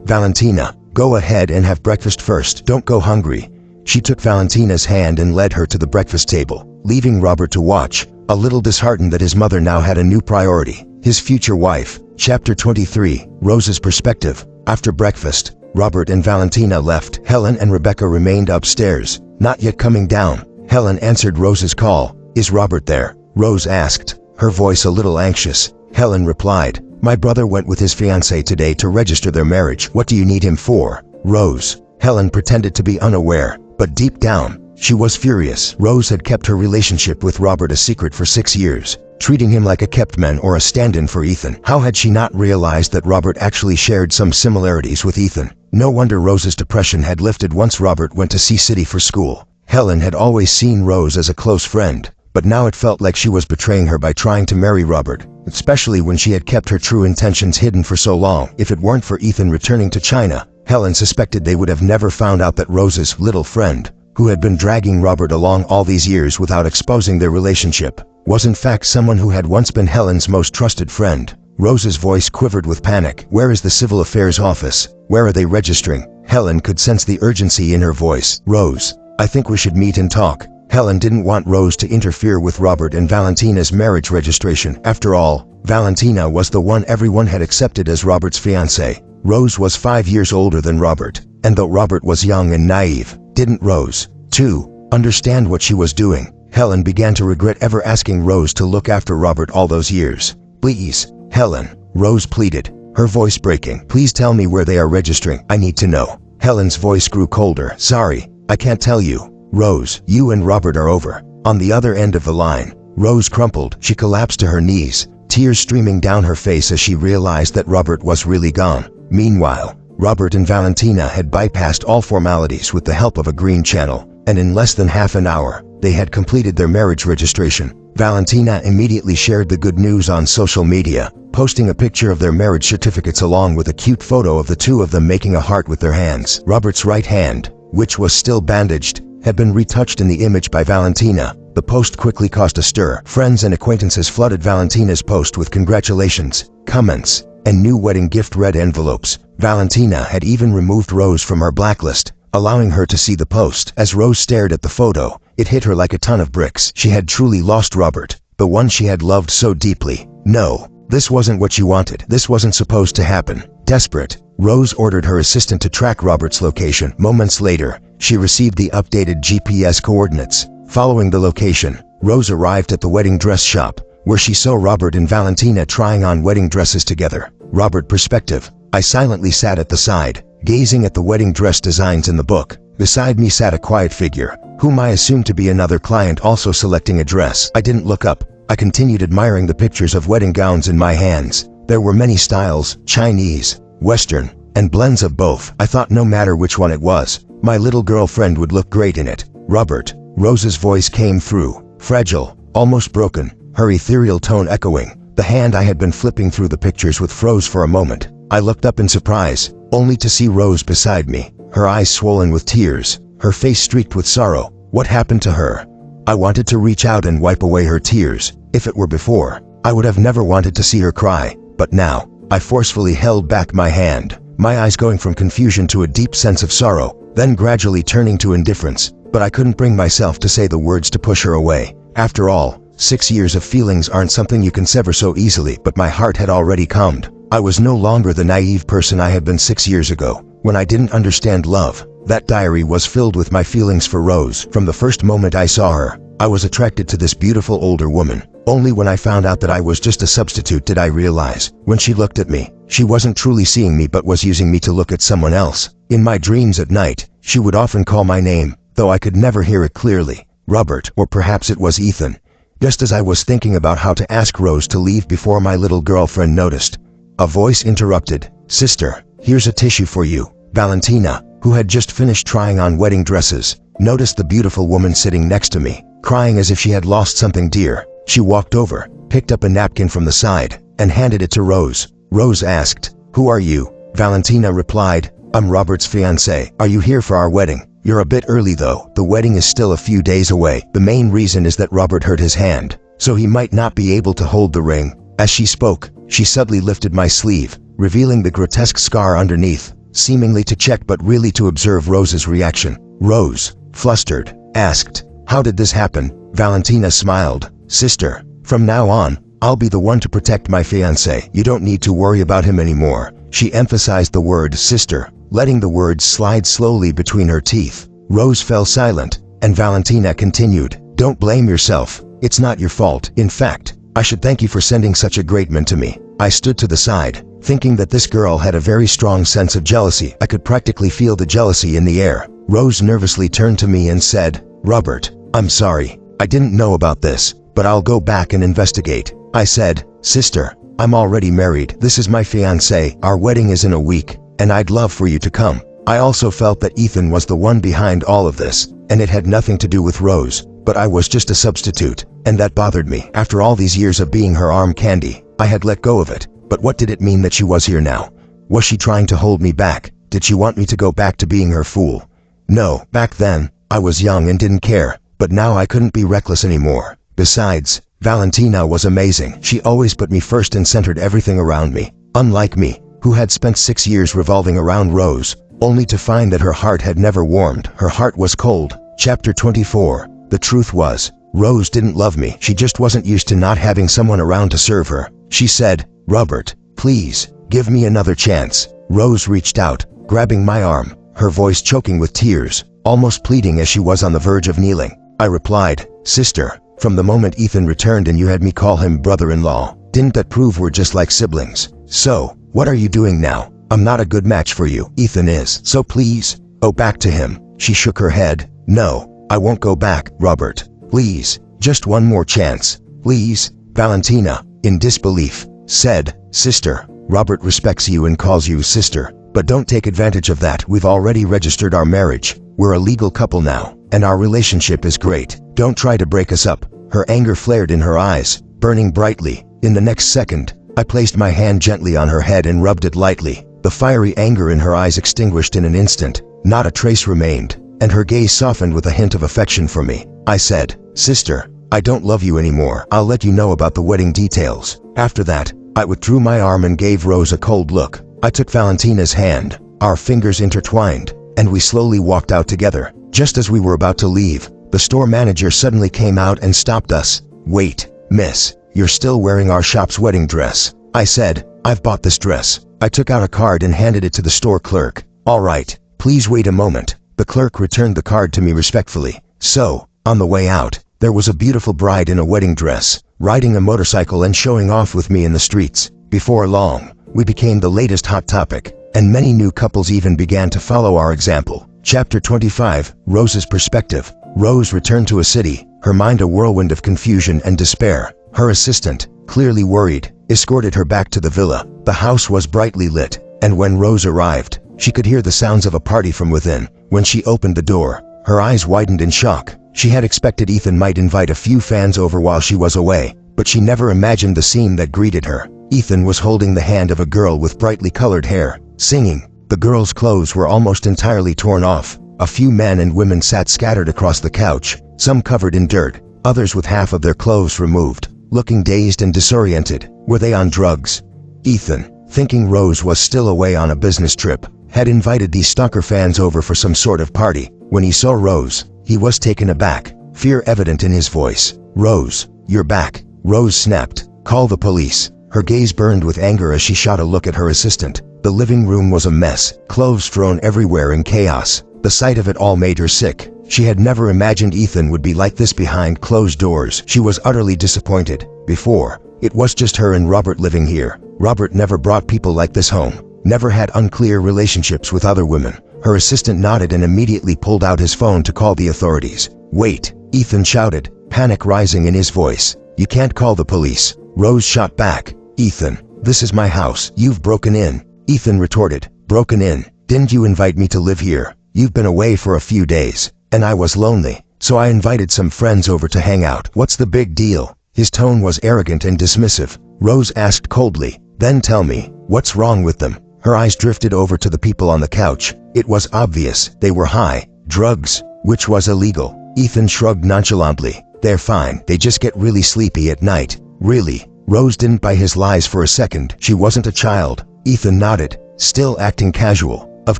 Valentina, go ahead and have breakfast first. Don't go hungry." She took Valentina's hand and led her to the breakfast table, leaving Robert to watch, a little disheartened that his mother now had a new priority, his future wife. Chapter 23, Rose's Perspective. After breakfast, Robert and Valentina left. Helen and Rebecca remained upstairs, not yet coming down. Helen answered Rose's call. "Is Robert there?" Rose asked, her voice a little anxious. Helen replied, "My brother went with his fiancée today to register their marriage. What do you need him for?" "Rose." Helen pretended to be unaware, but deep down, she was furious. Rose had kept her relationship with Robert a secret for 6 years, treating him like a kept man or a stand-in for Ethan. How had she not realized that Robert actually shared some similarities with Ethan? No wonder Rose's depression had lifted once Robert went to Sea-City for school. Helen had always seen Rose as a close friend, but now it felt like she was betraying her by trying to marry Robert, especially when she had kept her true intentions hidden for so long. If it weren't for Ethan returning to China, Helen suspected they would have never found out that Rose's little friend, who had been dragging Robert along all these years without exposing their relationship, was in fact someone who had once been Helen's most trusted friend. Rose's voice quivered with panic. "Where is the Civil Affairs office? Where are they registering?" Helen could sense the urgency in her voice. "Rose, I think we should meet and talk." Helen didn't want Rose to interfere with Robert and Valentina's marriage registration. After all, Valentina was the one everyone had accepted as Robert's fiancée. Rose was 5 years older than Robert, and though Robert was young and naive, didn't Rose, too, understand what she was doing? Helen began to regret ever asking Rose to look after Robert all those years. "Please, Helen," Rose pleaded, her voice breaking. "Please tell me where they are registering. I need to know." Helen's voice grew colder. "Sorry, I can't tell you. Rose, you and Robert are over." On the other end of the line, Rose crumpled. She collapsed to her knees, tears streaming down her face as she realized that Robert was really gone. Meanwhile, Robert and Valentina had bypassed all formalities with the help of a green channel, and in less than half an hour, they had completed their marriage registration. Valentina immediately shared the good news on social media, posting a picture of their marriage certificates along with a cute photo of the two of them making a heart with their hands. Robert's right hand, which was still bandaged, had been retouched in the image by Valentina. The post quickly caused a stir. Friends and acquaintances flooded Valentina's post with congratulations, comments, and new wedding gift-red envelopes. Valentina had even removed Rose from her blacklist, allowing her to see the post. As Rose stared at the photo, it hit her like a ton of bricks. She had truly lost Robert, the one she had loved so deeply. No, this wasn't what she wanted. This wasn't supposed to happen. Desperate, Rose ordered her assistant to track Robert's location. Moments later, she received the updated GPS coordinates. Following the location, Rose arrived at the wedding dress shop, where she saw Robert and Valentina trying on wedding dresses together. Robert perspective. I silently sat at the side, gazing at the wedding dress designs in the book. Beside me sat a quiet figure, whom I assumed to be another client also selecting a dress. I didn't look up. I continued admiring the pictures of wedding gowns in my hands. There were many styles, Chinese, Western, and blends of both. I thought no matter which one it was, my little girlfriend would look great in it. "Robert," Rose's voice came through, fragile, almost broken, her ethereal tone echoing. The hand I had been flipping through the pictures with froze for a moment. I looked up in surprise, only to see Rose beside me, her eyes swollen with tears, her face streaked with sorrow. What happened to her? I wanted to reach out and wipe away her tears. If it were before, I would have never wanted to see her cry, but now, I forcefully held back my hand, my eyes going from confusion to a deep sense of sorrow, then gradually turning to indifference, but I couldn't bring myself to say the words to push her away. After all, 6 years of feelings aren't something you can sever so easily, but my heart had already calmed. I was no longer the naive person I had been 6 years ago, when I didn't understand love. That diary was filled with my feelings for Rose. From the first moment I saw her, I was attracted to this beautiful older woman. Only when I found out that I was just a substitute did I realize, when she looked at me, she wasn't truly seeing me but was using me to look at someone else. In my dreams at night, she would often call my name, though I could never hear it clearly. Robert, or perhaps it was Ethan. Just as I was thinking about how to ask Rose to leave before my little girlfriend noticed, a voice interrupted. "Sister, here's a tissue for you." Valentina, who had just finished trying on wedding dresses, noticed the beautiful woman sitting next to me, crying as if she had lost something dear. She walked over, picked up a napkin from the side, and handed it to Rose. Rose asked, "Who are you?" Valentina replied, "I'm Robert's fiancée. Are you here for our wedding?" "You're a bit early though. The wedding is still a few days away. The main reason is that Robert hurt his hand, so he might not be able to hold the ring." As she spoke, she suddenly lifted my sleeve, revealing the grotesque scar underneath, seemingly to check but really to observe Rose's reaction. Rose, flustered, asked, "How did this happen?" Valentina smiled. "Sister, from now on, I'll be the one to protect my fiancé. You don't need to worry about him anymore." She emphasized the word sister, letting the words slide slowly between her teeth. Rose fell silent, and Valentina continued, "Don't blame yourself. It's not your fault. In fact, I should thank you for sending such a great man to me." I stood to the side, thinking that this girl had a very strong sense of jealousy. I could practically feel the jealousy in the air. Rose nervously turned to me and said, "Robert, I'm sorry. I didn't know about this, but I'll go back and investigate." I said, "Sister, I'm already married. This is my fiancé. Our wedding is in a week, and I'd love for you to come." I also felt that Ethan was the one behind all of this, and it had nothing to do with Rose, but I was just a substitute, and that bothered me. After all these years of being her arm candy, I had let go of it. But what did it mean that she was here now? Was she trying to hold me back? Did she want me to go back to being her fool? No, back then, I was young and didn't care, but now I couldn't be reckless anymore. Besides, Valentina was amazing. She always put me first and centered everything around me. Unlike me, who had spent 6 years revolving around Rose, only to find that her heart had never warmed. Her heart was cold. Chapter 24. The truth was, Rose didn't love me. She just wasn't used to not having someone around to serve her. She said, "Robert, please, give me another chance." Rose reached out, grabbing my arm, her voice choking with tears, almost pleading as she was on the verge of kneeling. I replied, "Sister, from the moment Ethan returned and you had me call him brother-in-law, didn't that prove we're just like siblings? So, what are you doing now? I'm not a good match for you. Ethan is. So please, go back to him." She shook her head. "No, I won't go back, Robert. Please, just one more chance. Please." Valentina, in disbelief, said, "Sister, Robert respects you and calls you sister, but don't take advantage of that. We've already registered our marriage. We're a legal couple now, and our relationship is great. Don't try to break us up." Her anger flared in her eyes, burning brightly. In the next second, I placed my hand gently on her head and rubbed it lightly. The fiery anger in her eyes extinguished in an instant. Not a trace remained, and her gaze softened with a hint of affection for me. I said, "Sister, I don't love you anymore. I'll let you know about the wedding details." After that, I withdrew my arm and gave Rose a cold look. I took Valentina's hand, our fingers intertwined, and we slowly walked out together. Just as we were about to leave, the store manager suddenly came out and stopped us. "Wait, miss, you're still wearing our shop's wedding dress." I said, "I've bought this dress." I took out a card and handed it to the store clerk. "All right, please wait a moment." The clerk returned the card to me respectfully. So, on the way out, there was a beautiful bride in a wedding dress, riding a motorcycle and showing off with me in the streets. Before long, we became the latest hot topic, and many new couples even began to follow our example. Chapter 25. Rose's perspective. Rose returned to a city, her mind a whirlwind of confusion and despair. Her assistant, clearly worried, escorted her back to the villa. The house was brightly lit, and when Rose arrived, she could hear the sounds of a party from within. When she opened the door, her eyes widened in shock. She had expected Ethan might invite a few fans over while she was away, but she never imagined the scene that greeted her. Ethan was holding the hand of a girl with brightly colored hair, singing. The girl's clothes were almost entirely torn off. A few men and women sat scattered across the couch, some covered in dirt, others with half of their clothes removed, looking dazed and disoriented. Were they on drugs? Ethan, thinking Rose was still away on a business trip, had invited these stalker fans over for some sort of party. When he saw Rose, he was taken aback, fear evident in his voice. "Rose, you're back." Rose snapped. "Call the police." Her gaze burned with anger as she shot a look at her assistant. The living room was a mess, clothes strewn everywhere in chaos. The sight of it all made her sick. She had never imagined Ethan would be like this behind closed doors. She was utterly disappointed. Before, it was just her and Robert living here. Robert never brought people like this home, never had unclear relationships with other women. Her assistant nodded and immediately pulled out his phone to call the authorities. "Wait," Ethan shouted, panic rising in his voice. "You can't call the police." Rose shot back. "Ethan, this is my house. You've broken in." Ethan retorted. "Broken in? Didn't you invite me to live here? You've been away for a few days, and I was lonely, so I invited some friends over to hang out. What's the big deal?" His tone was arrogant and dismissive. Rose asked coldly, "Then tell me, what's wrong with them?" Her eyes drifted over to the people on the couch. It was obvious they were high. Drugs, which was illegal. Ethan shrugged nonchalantly. "They're fine. They just get really sleepy at night." "Really?" Rose didn't buy his lies for a second. She wasn't a child. Ethan nodded, still acting casual. "Of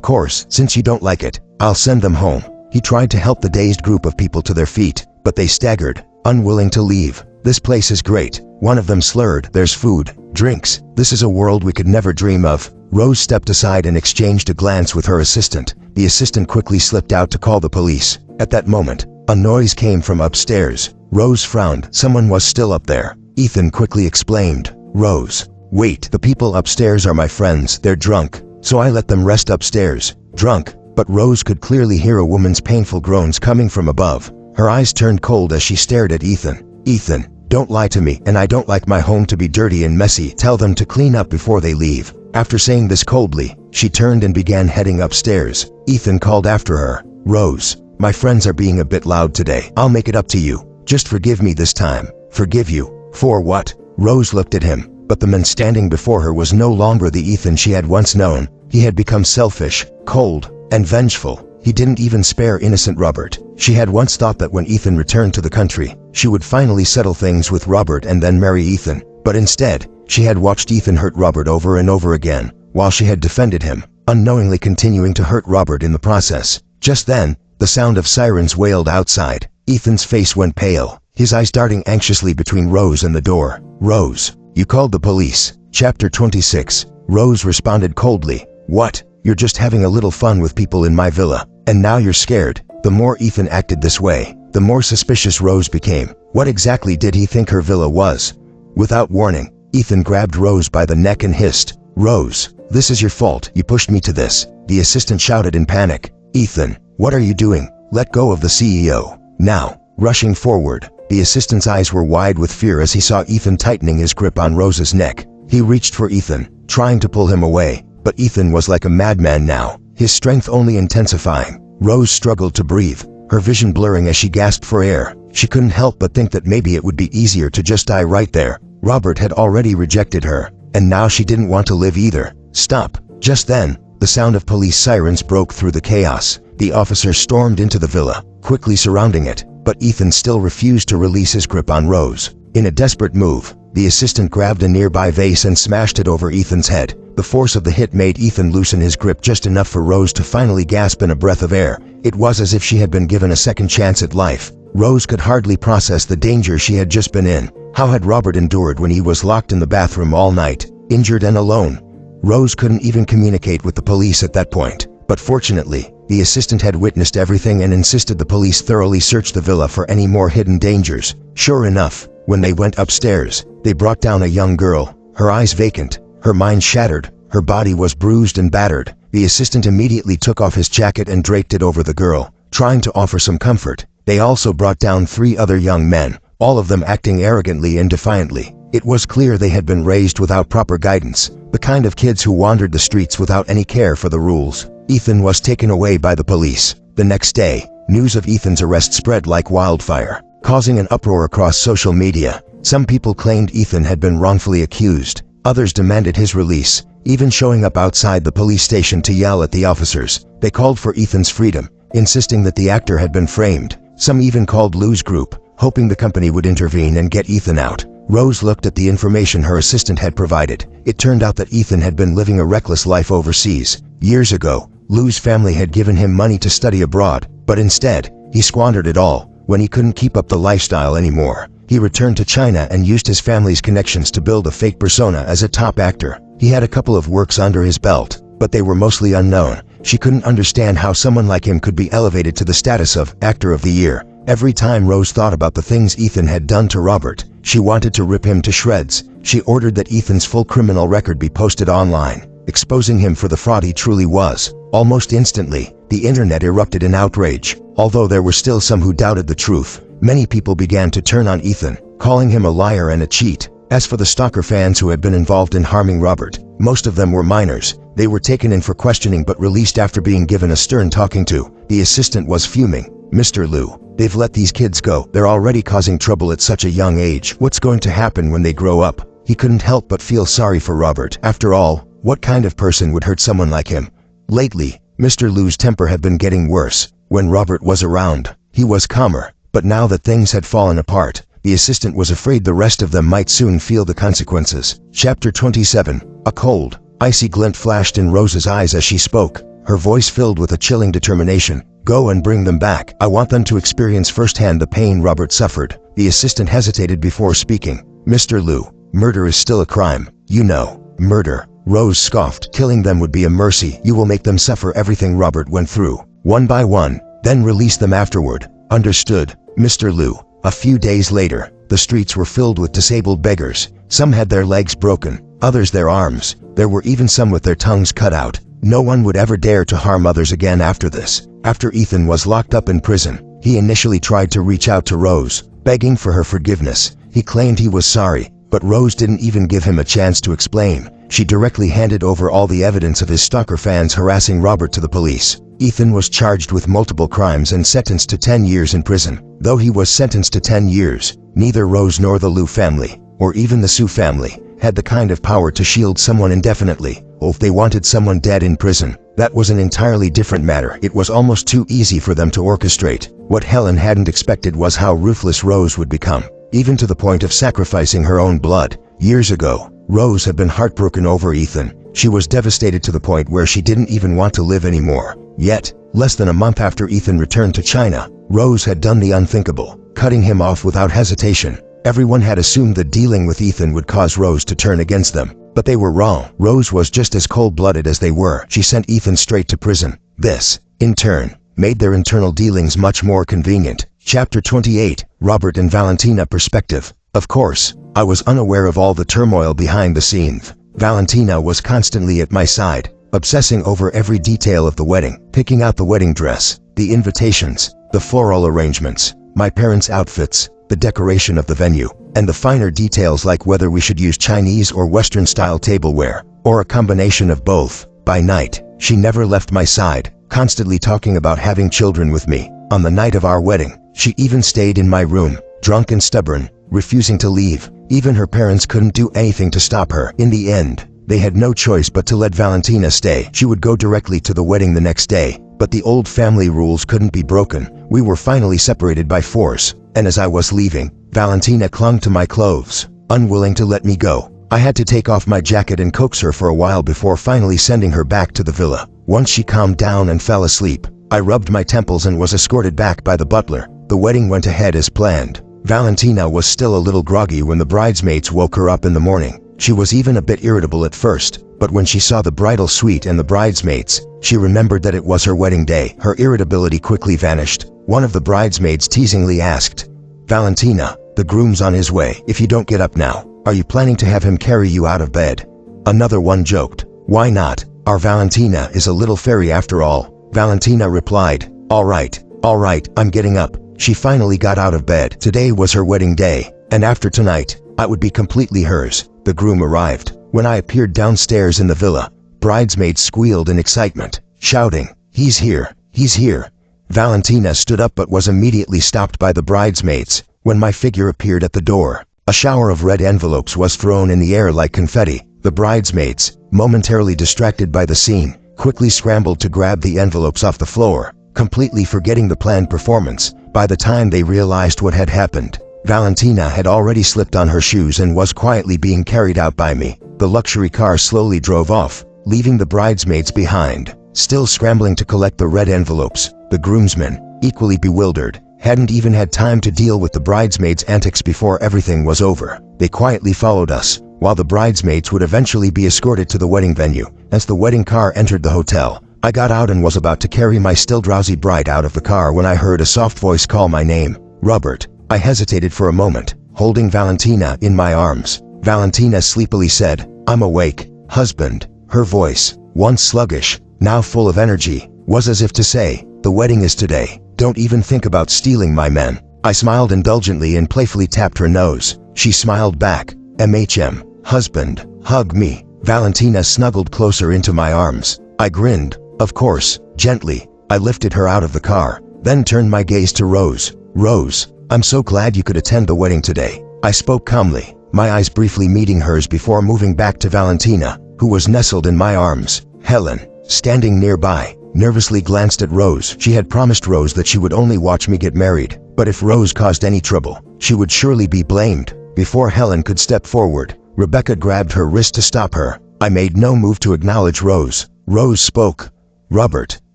course, since you don't like it, I'll send them home." He tried to help the dazed group of people to their feet, but they staggered, unwilling to leave. "This place is great." One of them slurred. "There's food, drinks. This is a world we could never dream of." Rose stepped aside and exchanged a glance with her assistant. The assistant quickly slipped out to call the police. At that moment, a noise came from upstairs. Rose frowned. Someone was still up there. Ethan quickly explained. "Rose, wait, the people upstairs are my friends. They're drunk, so I let them rest upstairs." Drunk? But Rose could clearly hear a woman's painful groans coming from above. Her eyes turned cold as she stared at Ethan. "Ethan, don't lie to me, and I don't like my home to be dirty and messy. Tell them to clean up before they leave." After saying this coldly, she turned and began heading upstairs. Ethan called after her. "Rose, my friends are being a bit loud today. I'll make it up to you. Just forgive me this time." "Forgive you? For what?" Rose looked at him, but the man standing before her was no longer the Ethan she had once known. He had become selfish, cold, and vengeful. He didn't even spare innocent Robert. She had once thought that when Ethan returned to the country, she would finally settle things with Robert and then marry Ethan. But instead, she had watched Ethan hurt Robert over and over again, while she had defended him, unknowingly continuing to hurt Robert in the process. Just then, the sound of sirens wailed outside. Ethan's face went pale, his eyes darting anxiously between Rose and the door. "Rose, you called the police." Chapter 26. Rose responded coldly. "What? You're just having a little fun with people in my villa, and now you're scared." The more Ethan acted this way, the more suspicious Rose became. What exactly did he think her villa was? Without warning, Ethan grabbed Rose by the neck and hissed, "Rose, this is your fault. You pushed me to this." The assistant shouted in panic, "Ethan, what are you doing? Let go of the CEO. Now." Rushing forward, the assistant's eyes were wide with fear as he saw Ethan tightening his grip on Rose's neck. He reached for Ethan, trying to pull him away, but Ethan was like a madman now, his strength only intensifying. Rose struggled to breathe, her vision blurring as she gasped for air. She couldn't help but think that maybe it would be easier to just die right there. Robert had already rejected her, and now she didn't want to live either. "Stop." Just then, the sound of police sirens broke through the chaos. The officers stormed into the villa, quickly surrounding it, but Ethan still refused to release his grip on Rose. In a desperate move, the assistant grabbed a nearby vase and smashed it over Ethan's head. The force of the hit made Ethan loosen his grip just enough for Rose to finally gasp in a breath of air. It was as if she had been given a second chance at life. Rose could hardly process the danger she had just been in. How had Robert endured when he was locked in the bathroom all night, injured and alone? Rose couldn't even communicate with the police at that point. But fortunately, the assistant had witnessed everything and insisted the police thoroughly search the villa for any more hidden dangers. Sure enough, when they went upstairs, they brought down a young girl, her eyes vacant, her mind shattered, her body was bruised and battered. The assistant immediately took off his jacket and draped it over the girl, trying to offer some comfort. They also brought down 3 other young men, all of them acting arrogantly and defiantly. It was clear they had been raised without proper guidance, the kind of kids who wandered the streets without any care for the rules. Ethan was taken away by the police. The next day, news of Ethan's arrest spread like wildfire, causing an uproar across social media. Some people claimed Ethan had been wrongfully accused. Others demanded his release, even showing up outside the police station to yell at the officers. They called for Ethan's freedom, insisting that the actor had been framed. Some even called Lou's group, hoping the company would intervene and get Ethan out. Rose looked at the information her assistant had provided. It turned out that Ethan had been living a reckless life overseas. Years ago, Lou's family had given him money to study abroad, but instead, he squandered it all. When he couldn't keep up the lifestyle anymore, he returned to China and used his family's connections to build a fake persona as a top actor. He had a couple of works under his belt, but they were mostly unknown. She couldn't understand how someone like him could be elevated to the status of Actor of the Year. Every time Rose thought about the things Ethan had done to Robert, she wanted to rip him to shreds. She ordered that Ethan's full criminal record be posted online, exposing him for the fraud he truly was. Almost instantly, the internet erupted in outrage. Although there were still some who doubted the truth, many people began to turn on Ethan, calling him a liar and a cheat. As for the stalker fans who had been involved in harming Robert, most of them were minors. They were taken in for questioning but released after being given a stern talking to. The assistant was fuming. "Mr. Lou, they've let these kids go. They're already causing trouble at such a young age. What's going to happen when they grow up?" He couldn't help but feel sorry for Robert. After all, what kind of person would hurt someone like him? Lately, Mr. Lou's temper had been getting worse. When Robert was around, he was calmer. But now that things had fallen apart, the assistant was afraid the rest of them might soon feel the consequences. Chapter 27. A cold, icy glint flashed in Rose's eyes as she spoke, her voice filled with a chilling determination. "Go and bring them back. I want them to experience firsthand the pain Robert suffered." The assistant hesitated before speaking. "Mr. Lou, murder is still a crime. You know, murder." Rose scoffed. "Killing them would be a mercy. You will make them suffer everything Robert went through, one by one, then release them afterward." "Understood, Mr. Lou." A few days later, the streets were filled with disabled beggars. Some had their legs broken, others their arms. There were even some with their tongues cut out. No one would ever dare to harm others again after this. After Ethan was locked up in prison, he initially tried to reach out to Rose, begging for her forgiveness. He claimed he was sorry, but Rose didn't even give him a chance to explain. She directly handed over all the evidence of his stalker fans harassing Robert to the police. Ethan was charged with multiple crimes and sentenced to 10 years in prison. Though he was sentenced to 10 years, neither Rose nor the Liu family, or even the Su family, had the kind of power to shield someone indefinitely. Or if they wanted someone dead in prison, that was an entirely different matter. It was almost too easy for them to orchestrate. What Helen hadn't expected was how ruthless Rose would become, even to the point of sacrificing her own blood. Years ago, Rose had been heartbroken over Ethan. She was devastated to the point where she didn't even want to live anymore. Yet, less than a month after Ethan returned to China, Rose had done the unthinkable, cutting him off without hesitation. Everyone had assumed that dealing with Ethan would cause Rose to turn against them, but they were wrong. Rose was just as cold-blooded as they were. She sent Ethan straight to prison. This, in turn, made their internal dealings much more convenient. Chapter 28. Robert and Valentina Perspective. Of course, I was unaware of all the turmoil behind the scenes. Valentina was constantly at my side, obsessing over every detail of the wedding, picking out the wedding dress, the invitations, the floral arrangements, my parents' outfits, the decoration of the venue, and the finer details like whether we should use Chinese or Western-style tableware, or a combination of both. By night, she never left my side, constantly talking about having children with me. On the night of our wedding, she even stayed in my room, drunk and stubborn, refusing to leave. Even her parents couldn't do anything to stop her. In the end, they had no choice but to let Valentina stay. She would go directly to the wedding the next day, but the old family rules couldn't be broken. We were finally separated by force, and as I was leaving, Valentina clung to my clothes, unwilling to let me go. I had to take off my jacket and coax her for a while before finally sending her back to the villa. Once she calmed down and fell asleep, I rubbed my temples and was escorted back by the butler. The wedding went ahead as planned. Valentina was still a little groggy when the bridesmaids woke her up in the morning. She was even a bit irritable at first, but when she saw the bridal suite and the bridesmaids, she remembered that it was her wedding day. Her irritability quickly vanished. One of the bridesmaids teasingly asked, "Valentina, the groom's on his way. If you don't get up now, are you planning to have him carry you out of bed?" Another one joked, "Why not? Our Valentina is a little fairy after all." Valentina replied, all right, I'm getting up." She finally got out of bed. Today was her wedding day, and after tonight, I would be completely hers. The groom arrived. When I appeared downstairs in the villa, bridesmaids squealed in excitement, shouting, he's here, he's here." Valentina stood up but was immediately stopped by the bridesmaids. When my figure appeared at the door, A shower of red envelopes was thrown in the air like confetti. The bridesmaids, momentarily distracted by the scene, quickly scrambled to grab the envelopes off the floor, completely forgetting the planned performance. By the time they realized what had happened, Valentina had already slipped on her shoes and was quietly being carried out by me. The luxury car slowly drove off, leaving the bridesmaids behind, still scrambling to collect the red envelopes. The groomsmen, equally bewildered, hadn't even had time to deal with the bridesmaids' antics before everything was over. They quietly followed us, while the bridesmaids would eventually be escorted to the wedding venue. As the wedding car entered the hotel, I got out and was about to carry my still drowsy bride out of the car when I heard a soft voice call my name, Robert. I hesitated for a moment, holding Valentina in my arms. Valentina sleepily said, "I'm awake, husband." Her voice, once sluggish, now full of energy, was as if to say, "The wedding is today. Don't even think about stealing my men." I smiled indulgently and playfully tapped her nose. She smiled back. "MHM, husband, hug me." Valentina snuggled closer into my arms. I grinned, of course, gently. I lifted her out of the car, then turned my gaze to Rose. "Rose, I'm so glad you could attend the wedding today." I spoke calmly, my eyes briefly meeting hers before moving back to Valentina, who was nestled in my arms. Helen, standing nearby, nervously glanced at Rose. She had promised Rose that she would only watch me get married, but if Rose caused any trouble, she would surely be blamed. Before Helen could step forward, Rebecca grabbed her wrist to stop her. I made no move to acknowledge Rose. Rose spoke. "Robert,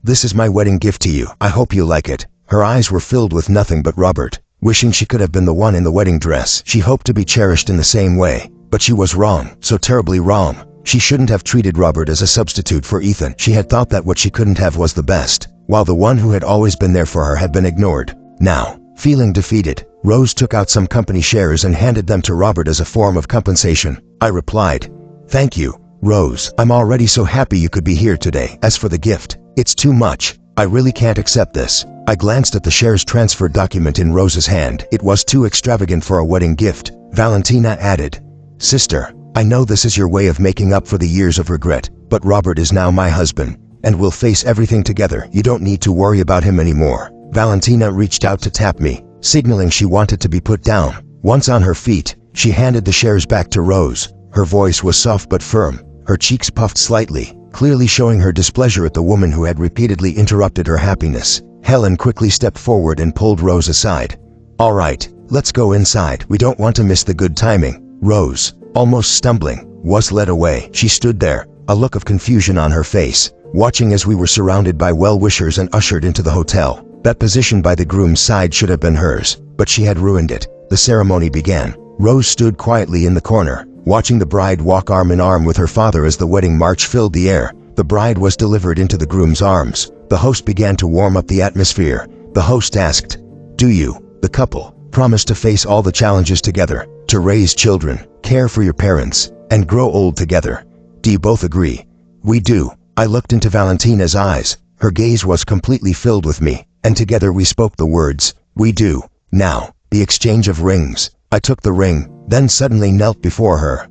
this is my wedding gift to you. I hope you like it." Her eyes were filled with nothing but Robert. Wishing she could have been the one in the wedding dress. She hoped to be cherished in the same way, but she was wrong, so terribly wrong. She shouldn't have treated Robert as a substitute for Ethan. She had thought that what she couldn't have was the best, while the one who had always been there for her had been ignored. Now, feeling defeated, Rose took out some company shares and handed them to Robert as a form of compensation. I replied, "Thank you, Rose. I'm already so happy you could be here today. As for the gift, it's too much. I really can't accept this." I glanced at the shares transfer document in Rose's hand. It was too extravagant for a wedding gift. Valentina added, "Sister, I know this is your way of making up for the years of regret, but Robert is now my husband, and we'll face everything together. You don't need to worry about him anymore." Valentina reached out to tap me, signaling she wanted to be put down. Once on her feet, she handed the shares back to Rose. Her voice was soft but firm. Her cheeks puffed slightly, clearly showing her displeasure at the woman who had repeatedly interrupted her happiness. Helen quickly stepped forward and pulled Rose aside. "All right, let's go inside. We don't want to miss the good timing." Rose, almost stumbling, was led away. She stood there, a look of confusion on her face, watching as we were surrounded by well-wishers and ushered into the hotel. That position by the groom's side should have been hers, but she had ruined it. The ceremony began. Rose stood quietly in the corner, watching the bride walk arm in arm with her father as the wedding march filled the air. The bride was delivered into the groom's arms. The host began to warm up the atmosphere. The host asked, "Do you, the couple, promise to face all the challenges together, to raise children, care for your parents, and grow old together? Do you both agree?" "We do." I looked into Valentina's eyes. Her gaze was completely filled with me, and together we spoke the words, "We do." Now, the exchange of rings. I took the ring, then suddenly knelt before her.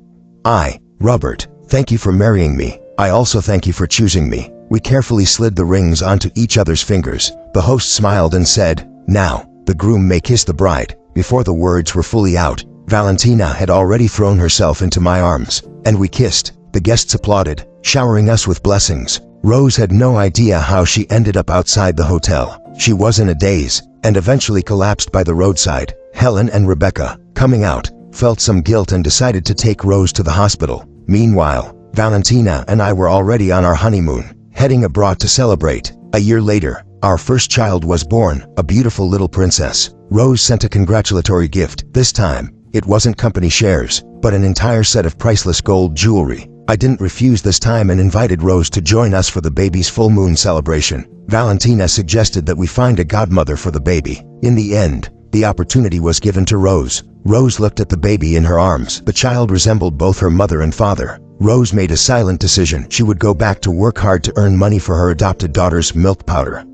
Robert, thank you for marrying me. I also thank you for choosing me." We carefully slid the rings onto each other's fingers. The host smiled and said, "Now, the groom may kiss the bride." Before the words were fully out, Valentina had already thrown herself into my arms, and we kissed. The guests applauded, showering us with blessings. Rose had no idea how she ended up outside the hotel. She was in a daze, and eventually collapsed by the roadside. Helen and Rebecca, coming out, felt some guilt and decided to take Rose to the hospital. Meanwhile, Valentina and I were already on our honeymoon, heading abroad to celebrate. A year later, our first child was born, a beautiful little princess. Rose sent a congratulatory gift. This time, it wasn't company shares, but an entire set of priceless gold jewelry. I didn't refuse this time and invited Rose to join us for the baby's full moon celebration. Valentina suggested that we find a godmother for the baby. In the end, the opportunity was given to Rose. Rose looked at the baby in her arms. The child resembled both her mother and father. Rose made a silent decision. She would go back to work hard to earn money for her adopted daughter's milk powder.